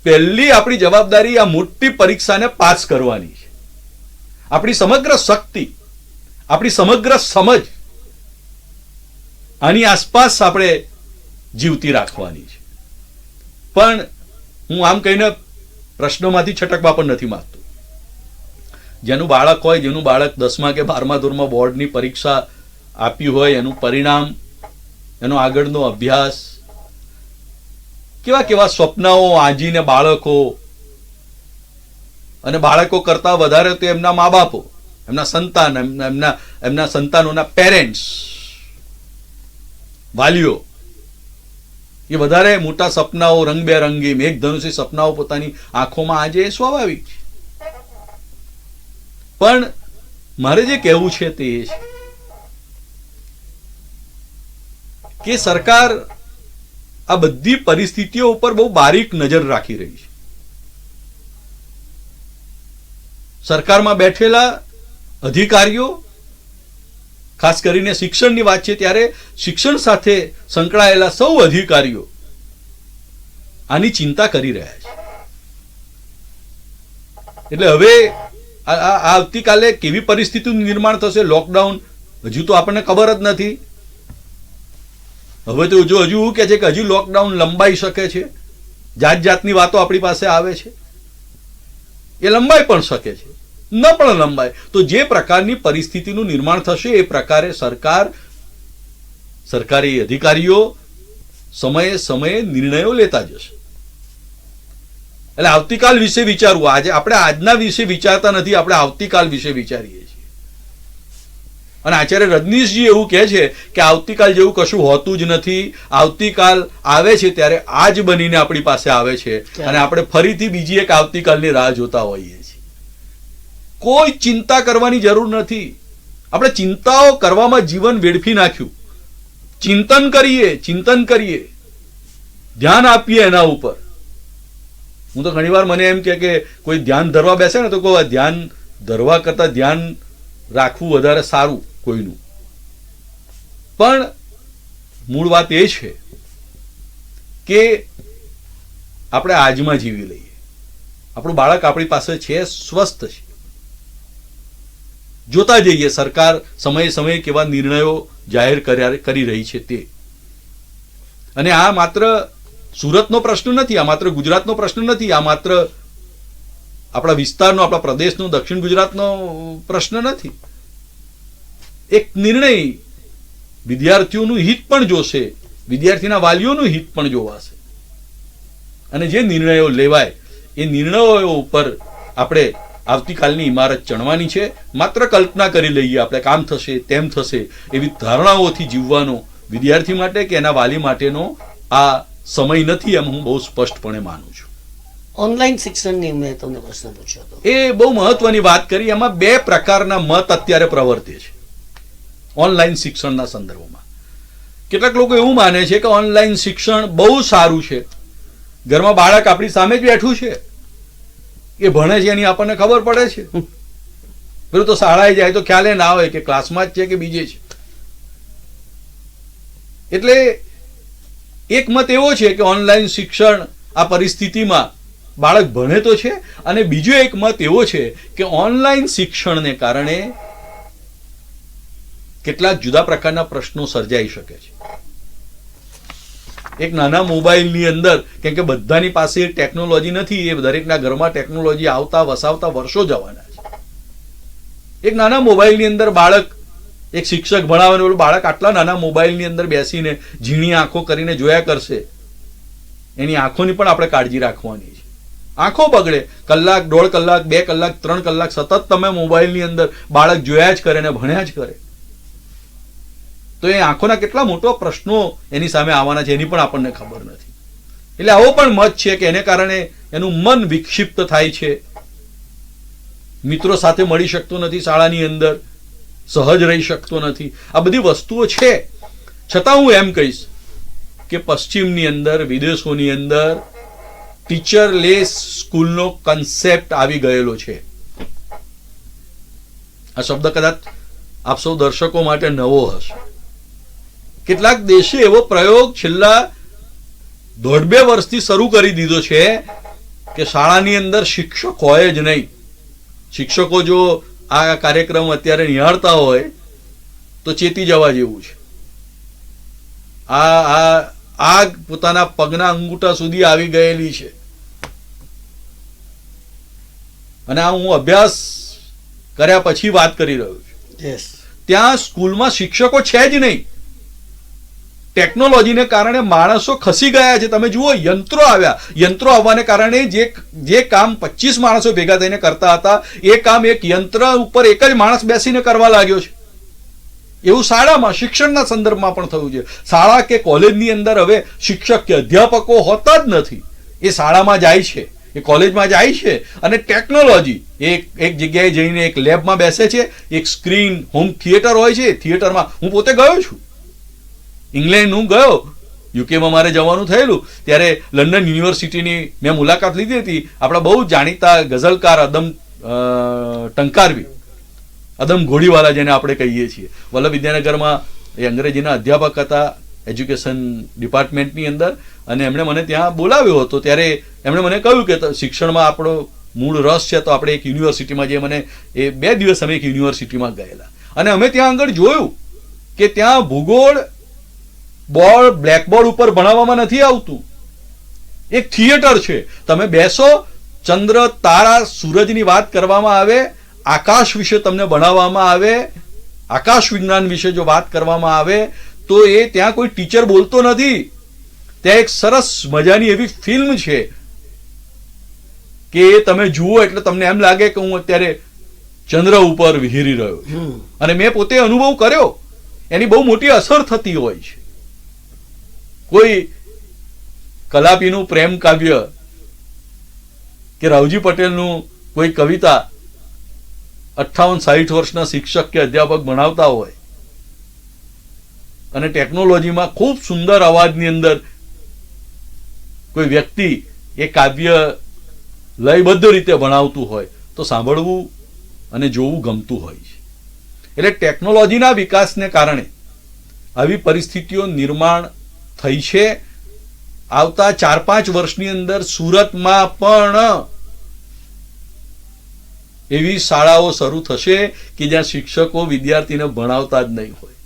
પહેલી આપણી જવાબદારી આ મોટી પરીક્ષાને પાસ કરવાની છે. આપણી સમગ્ર શક્તિ, આપણી સમગ્ર સમજ આની આસપાસ આપણે જીવતી રાખવાની છે. પણ હું આમ કહીને પ્રશ્નોમાંથી છટકવા પણ નથી માંગતો. જેનું બાળક હોય, જેનું બાળક 10મા કે 12મા ધોરણમાં બોર્ડની પરીક્ષા આપી હોય, એનું પરિણામ, એનો આગળનો અભ્યાસ, કેવા કેવા સ્વપ્નાઓ આંજીને બાળકો, અને બાળકો કરતા વધારે તો એમના મા બાપો એમના સંતાન, એમના સંતાનોના પેરેન્ટ્સ, વાલીઓ એ વધારે મોટા સપનાઓ, રંગબેરંગી મેઘધનુષી સપનાઓ પોતાની આંખોમાં આજે સ્વાભાવિક છે. પણ મારે જે કહેવું છે તે એ છે કે સરકાર આ બધી પરિસ્થિતિઓ ઉપર બહુ બારીક નજર રાખી રહી છે. સરકારમાં બેઠેલા અધિકારીઓ, ખાસ કરીને શિક્ષણની વાત છે ત્યારે શિક્ષણ સાથે સંકળાયેલા સૌ અધિકારીઓ આની ચિંતા કરી રહ્યા છે. એટલે હવે આવતીકાલે કેવી પરિસ્થિતિનું નિર્માણ થશે, લોકડાઉન હજુ તો આપણને ખબર જ નથી. હવે તો હજુ એવું કે છે કે હજુ લોકડાઉન લંબાઈ શકે છે. જાત જાતની વાતો આપણી પાસે આવે છે. એ લંબાઈ પણ શકે છે, ન પણ લંબાય. તો જે પ્રકારની પરિસ્થિતિનું નિર્માણ થશે એ પ્રકારે સરકારી અધિકારીઓ સમયે સમયે નિર્ણયો લેતા જશે. એટલે આવતીકાલ વિશે વિચારવું, આજે આપણે આજના વિશે વિચારતા નથી, આપણે આવતીકાલ વિશે વિચારીએ છીએ. અને આચાર્ય રજનીશજી એવું કહે છે કે આવતીકાલ જેવું કશું હોતું જ નથી. આવતીકાલ આવે છે ત્યારે આજ બનીને આપણી પાસે આવે છે અને આપણે ફરીથી બીજી એક આવતીકાલની રાહ જોતા હોઈએ છીએ. કોઈ ચિંતા કરવાની જરૂર નથી. આપણે ચિંતાઓ કરવામાં જીવન વેડફી નાખ્યું. ચિંતન કરીએ, ધ્યાન આપીએ એના ઉપર. હું તો ઘણીવાર મને એમ કે કોઈ ધ્યાન ધરવા બેસે ને તો કોઈ ધ્યાન ધરવા કરતા ધ્યાન રાખવું વધારે સારું કોઈનું. પણ મૂળ વાત એ છે કે આપણે આજમાં જીવી લઈએ. આપણું બાળક આપણી પાસે છે, સ્વસ્થ છે. જોતા જઈએ સરકાર સમયે સમયે કેવા નિર્ણયો જાહેર કરી રહી છે તે. અને આ માત્ર સુરતનો પ્રશ્ન નથી, આ માત્ર ગુજરાતનો પ્રશ્ન નથી, આ માત્ર આપણા વિસ્તારનો, આપણા પ્રદેશનો, દક્ષિણ ગુજરાતનો પ્રશ્ન નથી. એક નિર્ણય વિદ્યાર્થીઓનું હિત પણ જોશે, વિદ્યાર્થીના વાલીઓનું હિત પણ જોવાશે. અને જે નિર્ણયો લેવાય એ નિર્ણયો ઉપર આપણે આવતીકાલની ઇમારત ચણવાની છે. માત્ર કલ્પના કરી લઈએ આપણે કામ થશે તેમ થશે એવી ધારણાઓથી જીવવાનો વિદ્યાર્થી માટે કે એના વાલી માટેનો આ સમય નથી, એમ હું બહુ સ્પષ્ટપણે માનું છું. ઓનલાઈન શિક્ષણની મેં તમને પ્રશ્ન પૂછ્યો હતો. એ બહુ મહત્વની વાત કરી. એમાં બે પ્રકારના મત અત્યારે પ્રવર્તે છે ઓનલાઈન શિક્ષણના સંદર્ભમાં. કેટલાક લોકો એવું માને છે કે ઓનલાઈન શિક્ષણ બહુ સારું છે. ઘરમાં બાળક આપણી સામે જ બેઠું છે, એ ભણે છે એની આપણને ખબર પડે છે. પેલું તો શાળાએ જાય તો ખ્યાલ ના હોય કે ક્લાસમાં જ છે કે બીજે છે. એટલે એક મત એવો છે કે ઓનલાઈન શિક્ષણ આ પરિસ્થિતિમાં બાળક ભણે તો છે, અને બીજો એક મત એવો છે કે ઓનલાઈન શિક્ષણને કારણે કેટલાક જુદા પ્રકારના પ્રશ્નો સર્જાઈ શકે છે. એક નાના મોબાઈલની અંદર, કેમ કે બધાની પાસે ટેકનોલોજી નથી, એ દરેકના ઘરમાં ટેકનોલોજી આવતા વસાવતા વર્ષો જવાના છે. એક નાના મોબાઈલની અંદર બાળક, એક શિક્ષક ભણાવવાનું બાળક આટલા નાના મોબાઈલની અંદર બેસીને ઝીણી આંખો કરીને જોયા કરશે. એની આંખોની પણ આપણે કાળજી રાખવાની છે. આંખો બગડે, કલાક, 1.5 કલાક, 2 કલાક, 3 કલાક સતત તમે મોબાઈલની અંદર બાળક જોયા જ કરે ને ભણ્યા જ કરે, તો એ આંખોના કેટલા મોટો પ્રશ્નો એની સામે આવવાના છે એની પણ આપણને ખબર નથી. એટલે આવો પણ મત છે કે એને કારણે એનું મન વિક્ષિપ્ત થાય છે, મિત્રો સાથે મળી શકતો નથી, શાળાની અંદર સહજ રહી શકતો નથી. આ બધી વસ્તુઓ છે. છતાં હું એમ કહીશ કે પશ્ચિમની અંદર, વિદેશોની અંદર ટીચરલેસ સ્કૂલનો કન્સેપ્ટ આવી ગયેલો છે. આ શબ્દ કદાચ આપ સૌ દર્શકો માટે નવો હશે. કેટલાક દેશે એવો પ્રયોગ છેલ્લા 1.5-2 વર્ષથી શરૂ કરી દીધો છે કે શાળાની અંદર શિક્ષક હોય જ નહીં. શિક્ષકો જો આ કાર્યક્રમ અત્યારે નિહાળતા હોય તો ચેતી જવા જેવું છે. આગ પોતાના પગના અંગૂઠા સુધી આવી ગયેલી છે. અને આ હું અભ્યાસ કર્યા પછી વાત કરી રહ્યો છું. ત્યાં સ્કૂલમાં શિક્ષકો છે જ નહીં, ટેકનોલોજીને કારણે માણસો ખસી ગયા છે. તમે જુઓ, યંત્રો આવ્યા. યંત્રો આવવાને કારણે જે કામ 25 માણસો ભેગા થઈને કરતા હતા એ કામ એક યંત્ર ઉપર એક જ માણસ બેસીને કરવા લાગ્યો છે. એવું શાળામાં શિક્ષણના સંદર્ભમાં પણ થયું છે. શાળા કે કોલેજની અંદર હવે શિક્ષક કે અધ્યાપકો હોતા જ નથી. એ શાળામાં જાય છે, એ કોલેજમાં જાય છે અને ટેકનોલોજી એક જગ્યાએ જઈને એક લેબમાં બેસે છે. એક સ્ક્રીન હોમ થિયેટર હોય છે. થિયેટરમાં હું પોતે ગયો છું. ઇંગ્લેન્ડ હું ગયો, યુકેમાં મારે જવાનું થયેલું ત્યારે લંડન યુનિવર્સિટીની મેં મુલાકાત લીધી હતી. આપણા બહુ જાણીતા ગઝલકાર અદમ ઘોડીવાલા જેને આપણે કહીએ છીએ, વલ્લભ વિદ્યાનગરમાં એ અંગ્રેજીના અધ્યાપક હતા એજ્યુકેશન ડિપાર્ટમેન્ટની અંદર, અને એમણે મને ત્યાં બોલાવ્યો હતો. ત્યારે એમણે મને કહ્યું કે શિક્ષણમાં આપણો મૂળ રસ છે તો આપણે એક યુનિવર્સિટીમાં જઈએ. મને એ 2 દિવસ અમે એક યુનિવર્સિટીમાં ગયેલા અને અમે ત્યાં આગળ જોયું કે ત્યાં ભૂગોળ બોર્ડ બ્લેકબોર્ડ ઉપર ભણાવવામાં નથી આવતું. એક થિયેટર છે. તમે બેસો, ચંદ્ર તારા સૂરજની વાત કરવામાં આવે, આકાશ વિશે તમને ભણાવવામાં આવે, આકાશ વિજ્ઞાન વિશે જો વાત કરવામાં આવે તો એ ત્યાં કોઈ ટીચર બોલતો નથી. ત્યાં એક સરસ મજાની એવી ફિલ્મ છે કે એ તમે જુઓ એટલે તમને એમ લાગે કે હું અત્યારે ચંદ્ર ઉપર વિહરી રહ્યો છું. અને મેં પોતે અનુભવ કર્યો. એની બહુ મોટી અસર થતી હોય છે. કોઈ કલાપીનું પ્રેમ કાવ્ય કે રાવજી પટેલનું કોઈ કવિતા 58-60 વર્ષના શિક્ષક કે અધ્યાપક ભણાવતા હોય અને ટેકનોલોજીમાં ખૂબ સુંદર અવાજની અંદર કોઈ વ્યક્તિ એ કાવ્ય લયબદ્ધ રીતે ભણાવતું હોય તો સાંભળવું અને જોવું ગમતું હોય છે. એટલે ટેકનોલોજીના વિકાસને કારણે આવી પરિસ્થિતિઓ નિર્માણ થઈ છે. આવતા 4-5 વર્ષની અંદર સુરતમાં પણ એવી શાળાઓ શરૂ થશે કે જ્યાં શિક્ષકો વિદ્યાર્થીને ભણાવતા જ નહીં હોય.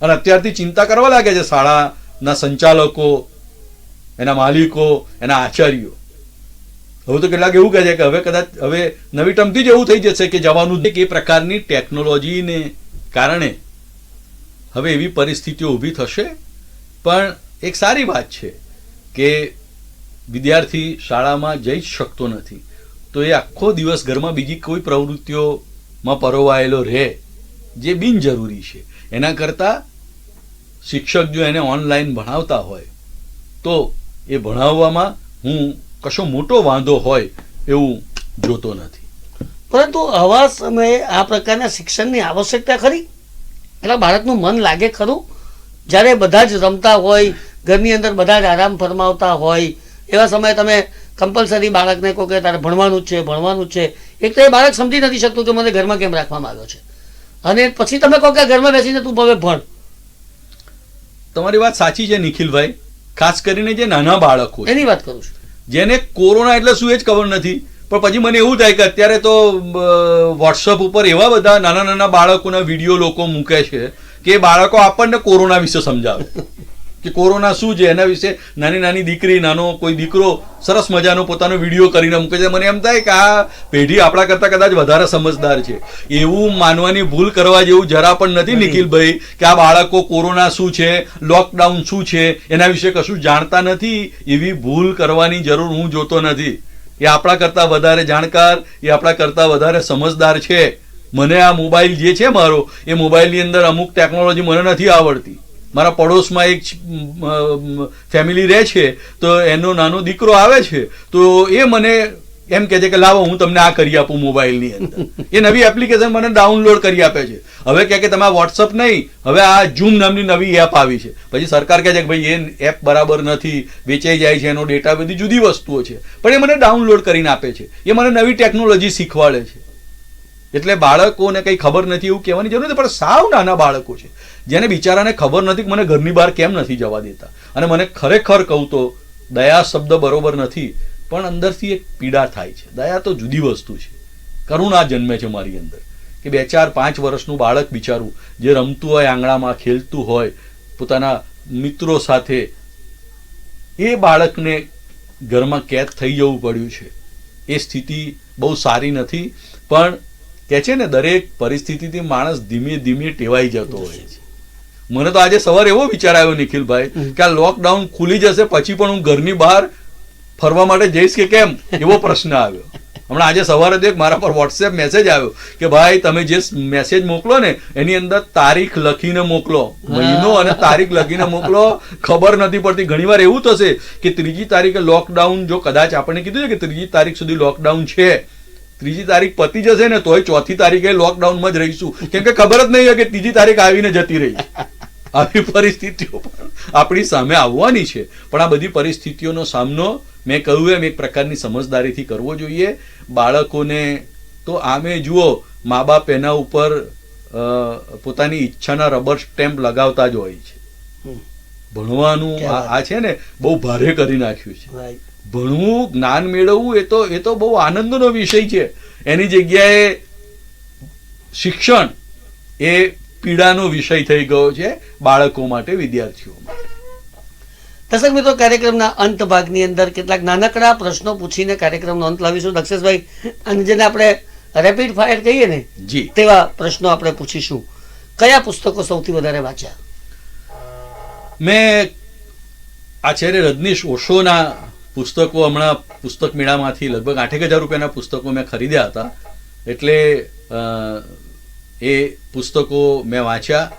અને અત્યારથી ચિંતા કરવા લાગે છે શાળાના સંચાલકો, એના માલિકો, એના આચાર્યો. હવે તો કેટલાક એવું કહે છે કે હવે કદાચ હવે નવી ટર્મથી જ એવું થઈ જશે કે જવાનું જ. એ પ્રકારની ટેકનોલોજીને કારણે હવે એવી પરિસ્થિતિઓ ઊભી થશે. પણ એક સારી વાત છે કે વિદ્યાર્થી શાળામાં જઈ જ શકતો નથી તો એ આખો દિવસ ઘરમાં બીજી કોઈ પ્રવૃત્તિઓમાં પરોવાયેલો રહે જે બિનજરૂરી છે. એના કરતાં શિક્ષક જો એને ઓનલાઈન ભણાવતા હોય તો એ ભણાવવામાં હું કશો મોટો વાંધો હોય એવું જોતો નથી. પરંતુ આવા સમયે આ પ્રકારના શિક્ષણની આવશ્યકતા ખરી? એટલે બાળકનું મન લાગે ખરું? જ્યારે બધા જ રમતા હોય, ઘરની અંદર બધા જ આરામ ફરમાવતા હોય, એવા સમયે તમે કમ્પલસરી બાળકને કહો કે તારે ભણવાનું જ છે, ભણવાનું જ છે. એક તો એ બાળક સમજી નથી શકતું કે મને ઘરમાં કેમ રાખવામાં આવ્યો છે, અને પછી તમે કહો કે ઘરમાં બેસીને તું હવે ભણ. તમારી વાત સાચી છે નિખિલભાઈ. ખાસ કરીને જે નાના બાળકો એની વાત કરું છું, જેને કોરોના એટલે શું એ જ ખબર નથી. પણ પછી મને એવું થાય કે અત્યારે તો વોટ્સઅપ ઉપર એવા બધા નાના નાના બાળકોના વિડીયો લોકો મૂકે છે કે બાળકો આપણને કોરોના વિશે સમજાવે કે કોરોના શું છે એના વિશે. નાની નાની દીકરી, નાનો કોઈ દીકરો સરસ મજાનો પોતાનો વિડીયો કરીને મૂકે છે. મને એમ થાય કે આ પેઢી આપણા કરતાં કદાચ વધારે સમજદાર છે. એવું માનવાની ભૂલ કરવા જેવું જરા પણ નથી નિખિલભાઈ કે આ બાળકો કોરોના શું છે, લોકડાઉન શું છે એના વિશે કશું જાણતા નથી. એવી ભૂલ કરવાની જરૂર હું જોતો નથી. એ આપણા કરતાં વધારે જાણકાર, એ આપણા કરતાં વધારે સમજદાર છે. મને આ મોબાઈલ જે છે મારો, એ મોબાઈલની અંદર અમુક ટેકનોલોજી મને નથી આવડતી. મારા પડોશમાં એક ફેમિલી રહે છે તો એનો નાનો દીકરો આવે છે તો એ મને એમ કહે છે કે લાવો હું તમને આ કરી આપું મોબાઈલની અંદર. એ નવી એપ્લિકેશન મને ડાઉનલોડ કરી આપે છે. હવે કહે કે તમે આ વોટ્સઅપ નહીં, હવે આ ઝૂમ નામની નવી એપ આવી છે. પછી સરકાર કહે છે કે ભાઈ એ એપ બરાબર નથી, વેચાઈ જાય છે, એનો ડેટા, બધી જુદી વસ્તુઓ છે, પણ એ મને ડાઉનલોડ કરીને આપે છે. એ મને નવી ટેકનોલોજી શીખવાડે છે. એટલે બાળકોને કંઈ ખબર નથી એવું કહેવાની જરૂર નથી. પણ સાવ નાના બાળકો છે જેને બિચારાને ખબર નથી કે મને ઘરની બહાર કેમ નથી જવા દેતા. અને મને ખરેખર કહું તો દયા શબ્દ બરોબર નથી, પણ અંદરથી એક પીડા થાય છે. દયા તો જુદી વસ્તુ છે. કરુણા જન્મે છે મારી અંદર કે 2, 4, 5 વર્ષનું બાળક બિચારું જે રમતું હોય, આંગણામાં ખેલતું હોય પોતાના મિત્રો સાથે, એ બાળકને ઘરમાં કેદ થઈ જવું પડ્યું છે. એ સ્થિતિ બહુ સારી નથી. પણ કહે છે ને દરેક પરિસ્થિતિથી માણસ ધીમે ધીમે ટેવાઈ જતો હોય છે. મને તો આજે સવારે એવો વિચાર આવ્યો નિખિલભાઈ કે આ લોકડાઉન ખુલી જશે પછી પણ હું ઘરની બહાર ફરવા માટે જઈશ કે કેમ, એવો પ્રશ્ન આવ્યો. હમણાં આજે સવારે તો એક મારા પર વોટ્સએપ મેસેજ આવ્યો કે ભાઈ તમે જે મેસેજ મોકલો ને એની અંદર તારીખ લખીને મોકલો, મહિનો અને તારીખ લખીને મોકલો. ખબર નથી પડતી, ઘણીવાર એવું થશે કે 3જી તારીખે લોકડાઉન, જો કદાચ આપણને કીધું છે કે 3જી તારીખ સુધી લોકડાઉન છે, 3જી તારીખ પતી જશે ને તોય 4થી તારીખે લોકડાઉનમાં જ રહીશું, કેમ કે ખબર જ નહીં હોય કે 3જી તારીખ આવીને જતી રહી. આવી પરિસ્થિતિઓ પણ આપણી સામે આવવાની છે. પણ આ બધી પરિસ્થિતિઓનો સામનો મેં કહ્યું એમ એક પ્રકારની સમજદારીથી કરવો જોઈએ. બાળકોને તો આમે જુઓ, મા બાપ એના ઉપર પોતાની ઈચ્છાના રબર સ્ટેમ્પ લગાવતા જ હોય છે. ભણવાનું આ છે ને બહુ ભારે કરી નાખ્યું છે. ભણવું, જ્ઞાન મેળવવું એ તો બહુ આનંદનો વિષય છે. એની જગ્યાએ શિક્ષણ એ પીડાનો વિષય થઈ ગયો છે બાળકો માટે, વિદ્યાર્થીઓ માટે. દર્શક મિત્રો, કાર્યક્રમના અંત ભાગની અંદર કેટલાક નાનકડા પ્રશ્નો પૂછીને કાર્યક્રમનો અંત લાવીશું. દક્ષેશભાઈ, અને જેને આપણે રેપિડ ફાયર કહીએ ને જી, તેવા પ્રશ્નો આપણે પૂછીશું. કયા પુસ્તકો સૌથી વધારે વાંચ્યા? મેં આચાર્ય રજનીશ ઓશોના પુસ્તકો હમણાં પુસ્તક મેળામાંથી લગભગ 8,000 રૂપિયાના પુસ્તકો મેં ખરીદ્યા હતા, એટલે એ પુસ્તકો મેં વાંચ્યા.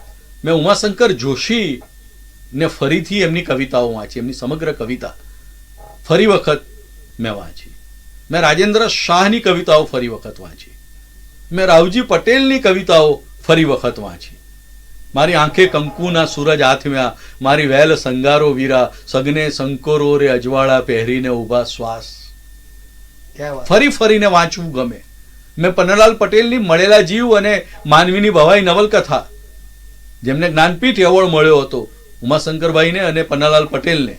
મેં ઉમાશંકર જોશી ને ફરીથી એમની કવિતાઓ વાંચી, એમની સમગ્ર કવિતા ફરી વખત મેં વાંચી. મેં રાજેન્દ્ર શાહની કવિતાઓ ફરી વખત વાંચી. મેં રાવજી પટેલની કવિતાઓ ફરી વખત વાંચી. મારી આંખે કંકુના સૂરજ આથમ્યા, મારી વહેલ સંગારો વીરા, સગને સંકોરો રે અજવાળા પહેરીને ઊભા શ્વાસ. ફરી ફરીને વાંચવું ગમે. મેં પન્નાલાલ પટેલની મળેલા જીવ અને માનવીની ભવાઈ નવલકથા, જેમને જ્ઞાનપીઠ એવોર્ડ મળ્યો હતો ઉમાશંકરભાઈને અને પન્નાલાલ પટેલને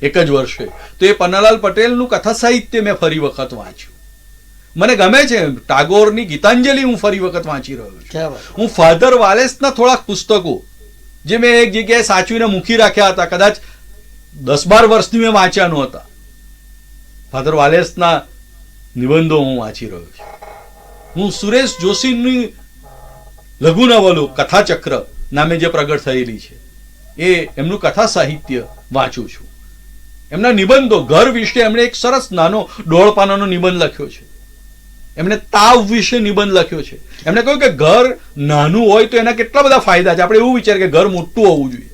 એક જ વર્ષે, તો એ પન્નાલાલ પટેલનું કથા સાહિત્ય મેં ફરી વખત વાંચ્યું. મને ગમે છે. ટાગોરની ગીતાંજલિ હું ફરી વખત વાંચી રહ્યો છું. હું ફાધર વાલેસના થોડાક પુસ્તકો જે મેં એક જગ્યાએ સાચવીને મૂકી રાખ્યા હતા, કદાચ 10-12 વર્ષથી મેં વાંચ્યા નહોતા, ફાધર વાલેસના નિબંધો હું વાંચી રહ્યો છું. હું સુરેશ જોશીની લઘુ નવલો કથાચક્ર નામે જે પ્રગટ થયેલી છે એ એમનું કથા સાહિત્ય વાંચું છું. એમના નિબંધો, ઘર વિશે એમણે એક સરસ નાનો 1.5 પાનાનો નિબંધ લખ્યો છે. એમણે તાવ વિશે નિબંધ લખ્યો છે. એમણે કહ્યું કે ઘર નાનું હોય તો એના કેટલા બધા ફાયદા છે. આપણે એવું વિચાર કે ઘર મોટું હોવું જોઈએ.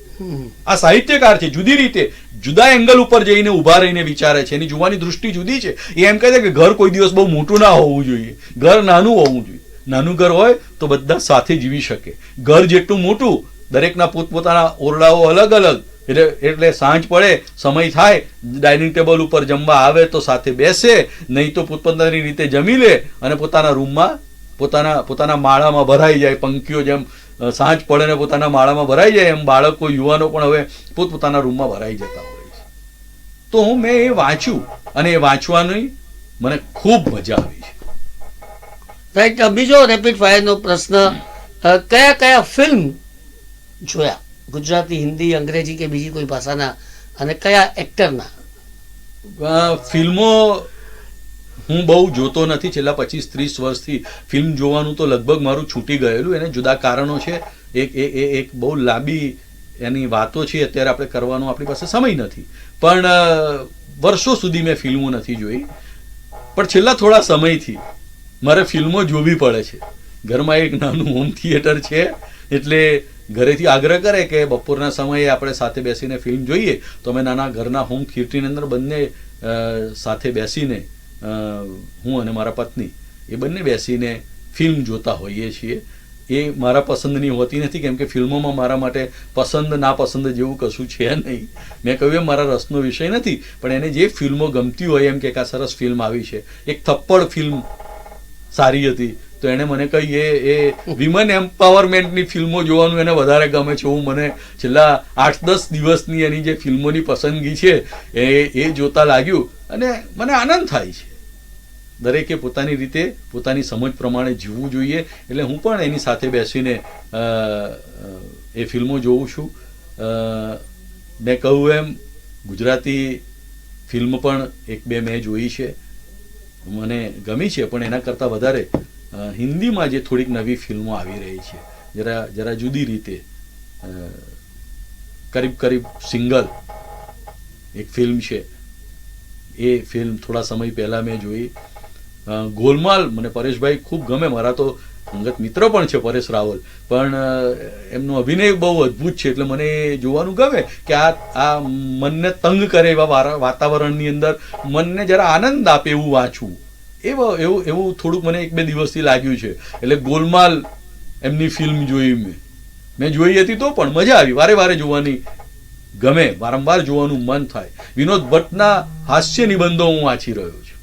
આ સાહિત્યકાર છે, જુદી રીતે જુદા એંગલ ઉપર જઈને ઉભા રહીને વિચારે છે. એની જોવાની દૃષ્ટિ જુદી છે. એ એમ કહે છે કે ઘર કોઈ દિવસ બહુ મોટું ના હોવું જોઈએ, ઘર નાનું હોવું જોઈએ. નાનું ઘર હોય તો બધા સાથે જીવી શકે. ઘર જેટલું મોટું, દરેકના પોતપોતાના ઓરડાઓ અલગ અલગ, એટલે સાંજ પડે, સમય થાય, ડાઇનિંગ ટેબલ ઉપર જમવા આવે તો સાથે બેસે, નહીં તો પોતપોતાની રીતે જમી લે અને પોતાના રૂમમાં પોતાના માળામાં ભરાઈ જાય. પંખીઓ જેમ સાંજ પડે ને પોતાના માળામાં ભરાઈ જાય, એમ બાળકો, યુવાનો પણ હવે પોતપોતાના રૂમમાં ભરાઈ જતા હોય છે. તો મેં એ વાંચ્યું અને એ વાંચવાની મને ખૂબ મજા આવી છે. રાઈટ. બીજો રેપિડ ફાયરનો પ્રશ્ન, કયા કયા ફિલ્મ જોયા? ગુજરાતી, હિન્દી, અંગ્રેજી કે બીજી કોઈ ભાષાના, અને કયા એક્ટરના? ફિલ્મો હું બહુ જોતો નથી. છેલ્લા 25-30 વર્ષથી ફિલ્મ જોવાનું તો લગભગ મારું છૂટી ગયેલું. એને જુદા કારણો છે. એક બહુ લાંબી એની વાતો છે, અત્યારે આપણે કરવાનો આપણી પાસે સમય નથી. પણ વર્ષો સુધી મેં ફિલ્મો નથી જોઈ. પણ છેલ્લા થોડા સમયથી મારે ફિલ્મો જોવી પડે છે. ઘરમાં એક નાનું હોમ થિયેટર છે, એટલે ઘરેથી આગ્રહ કરે કે બપોરના સમયે આપણે સાથે બેસીને ફિલ્મ જોઈએ, તો અમે નાના ઘરના હોમ થિયેટરની અંદર બંને સાથે બેસીને, હું અને મારા પત્ની, એ બંને બેસીને ફિલ્મ જોતા હોઈએ છીએ. એ મારા પસંદની હોતી નથી, કેમ કે ફિલ્મોમાં મારા માટે પસંદ નાપસંદ જેવું કશું છે નહીં. મેં કહ્યું એમ મારા રસનો વિષય નથી, પણ એને જે ફિલ્મો ગમતી હોય, એમ કે આ સરસ ફિલ્મ આવી છે, એક થપ્પડ ફિલ્મ સારી હતી, તો એણે મને કહી એ વિમન એમ્પાવરમેન્ટની ફિલ્મો જોવાનું એને વધારે ગમે છે. હું મને છેલ્લા 8-10 દિવસની એની જે ફિલ્મોની પસંદગી છે એ જોતા લાગ્યું અને મને આનંદ થાય છે. દરેકે પોતાની રીતે પોતાની સમજ પ્રમાણે જીવવું જોઈએ. એટલે હું પણ એની સાથે બેસીને એ ફિલ્મો જોઉં છું. મેં કહ્યું એમ ગુજરાતી ફિલ્મ પણ 1-2 મેં જોઈ છે, મને ગમી છે. પણ એના કરતાં વધારે હિન્દીમાં જે થોડીક નવી ફિલ્મો આવી રહી છે, જરા જુદી રીતે કરીબ સિંગલ એક ફિલ્મ છે, એ ફિલ્મ થોડા સમય પહેલા મેં જોઈ. ગોલમાલ મને પરેશભાઈ ખૂબ ગમે, મારા તો અંગત મિત્ર પણ છે પરેશ રાવલ, પણ એમનો અભિનય બહુ અદ્ભુત છે એટલે મને એ જોવાનું ગમે કે આ મનને તંગ કરે એવા વાતાવરણની અંદર મનને જરા આનંદ આપે એવું વાંચવું, એવું થોડુંક મને 1-2 દિવસથી લાગ્યું છે. એટલે ગોલમાલ એમની ફિલ્મ જોઈ મેં જોઈ હતી તો પણ મજા આવી, વારે વારે જોવાની ગમે, વારંવાર જોવાનું મન થાય. વિનોદ ભટ્ટના હાસ્ય નિબંધો હું વાંચી રહ્યો છું,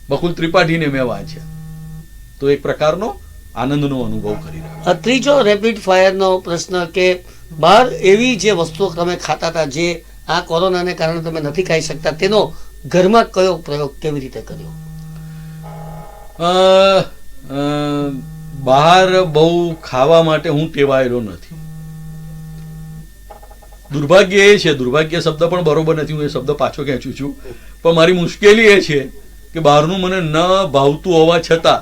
બકુલ ત્રિપાઠીને મેં વાંચ્યા, તો એક પ્રકારનો આનંદનો અનુભવ કરી રહ્યો. ત્રીજો રેપિડ ફાયરનો પ્રશ્ન કે બહાર એવી જે વસ્તુઓ તમે ખાતા હતા જે આ કોરોનાને કારણે તમે નથી ખાઈ શકતા, તેનો ઘરમાં કયો પ્રયોગ કેવી રીતે કર્યો? બહાર બહુ ખાવા માટે હું ટેવાયેલો નથી. દુર્ભાગ્ય એ છે, દુર્ભાગ્ય શબ્દ પણ બરોબર નથી, હું એ શબ્દ પાછો ખેંચું છું, પણ મારી મુશ્કેલી એ છે કે બહારનું મને ન ભાવતું હોવા છતાં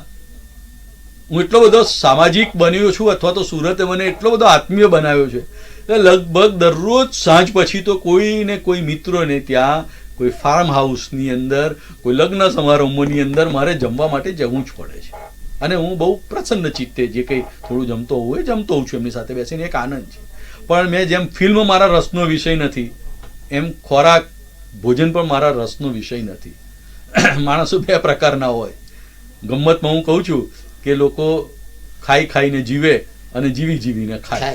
હું એટલો બધો સામાજિક બન્યો છું, અથવા તો સુરતે મને એટલો બધો આત્મીય બનાવ્યો છે એટલે લગભગ દરરોજ સાંજ પછી તો કોઈ ને કોઈ મિત્રોને ત્યાં કોઈ ફાર્મ હાઉસની અંદર, કોઈ લગ્ન સમારંભોની અંદર મારે જમવા માટે જવું જ પડે છે. અને હું બહુ પ્રસન્ન ચિત્તે જે કંઈ થોડું જમતો હોઉં એ જમતો હોઉં છું, એમની સાથે બેસીને એક આનંદ છે. પણ મેં જેમ ફિલ્મ મારા રસનો વિષય નથી, એમ ખોરાક ભોજન પણ મારા રસનો વિષય નથી. માણસો 2 પ્રકારના હોય. ગમ્મતમાં હું કહું છું કે લોકો ખાઈ ખાઈને જીવે અને જીવી જીવીને ખાય,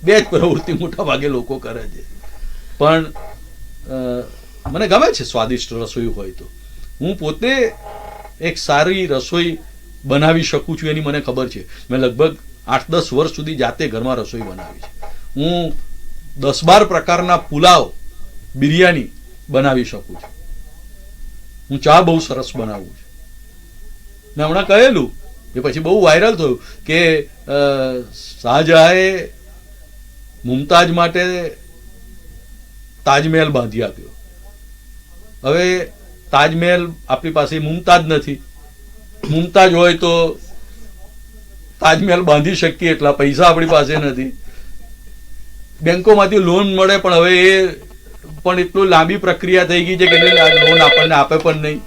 2 જ પ્રવૃત્તિ મોટા ભાગે લોકો કરે છે. પણ મને ગમે છે સ્વાદિષ્ટ રસોઈ હોય તો. હું પોતે એક સારી રસોઈ બનાવી શકું છું એની મને ખબર છે. મેં લગભગ 8-10 વર્ષ સુધી જાતે ઘરમાં રસોઈ બનાવી છે. હું 10-12 પ્રકારના પુલાવ, બિરયાની બનાવી શકું છું. હું ચા બહુ સરસ બનાવું છું. મેં હમણાં કહેલું એ પછી બહુ વાયરલ થયું કે શાહજહાએ મુમતાજ માટે તાજમહેલ બાંધી આપ્યો. હવે તાજમહેલ આપણી પાસે મુમતાજ નથી, મુમતાજ હોય તો તાજમહેલ બાંધી શકીએ એટલા પૈસા આપણી પાસે નથી. બેંકોમાંથી લોન મળે પણ હવે એ પણ એટલું લાંબી પ્રક્રિયા થઈ ગઈ છે કે લોન આપણને આપે પણ નહીં.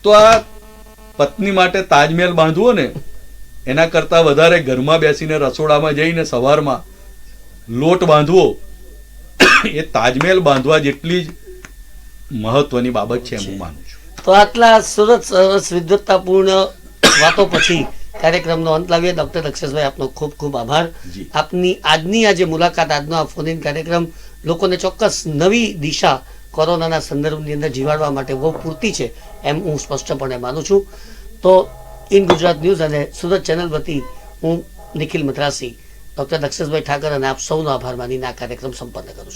તો આ પત્ની માટે તાજમહેલ બાંધવો ને એના કરતા વધારે ઘરમાં બેસીને રસોડામાં જઈને સવારમાં લોટ બાંધવો એ તાજમહેલ બાંધવા જેટલી જ મહત્વની બાબત છે એમ હું માનું છું. તો આટલા સરસ વિદ્વત્તાપૂર્ણ વાતો પછી કાર્યક્રમનો અંત લાવીએ. ડોક્ટર દક્ષેશભાઈ, આપનો ખૂબ ખૂબ આભાર. આપની આજની આ જે મુલાકાત, આજનો આ ફોન ઇન કાર્યક્રમ લોકોને ચોક્કસ નવી દિશા કોરોનાના સંદર્ભની અંદર જીવાડવા માટે બહુ પૂરતી છે એમ હું સ્પષ્ટપણે માનું છું. તો ઇન ગુજરાત ન્યૂઝ અને સુરત ચેનલ વતી હું નિખિલ મદ્રાસી ડોક્ટર દક્ષેશભાઈ ઠાકર અને આપ સૌનો આભાર માનીને આ કાર્યક્રમ સંપન્ન કરું છું.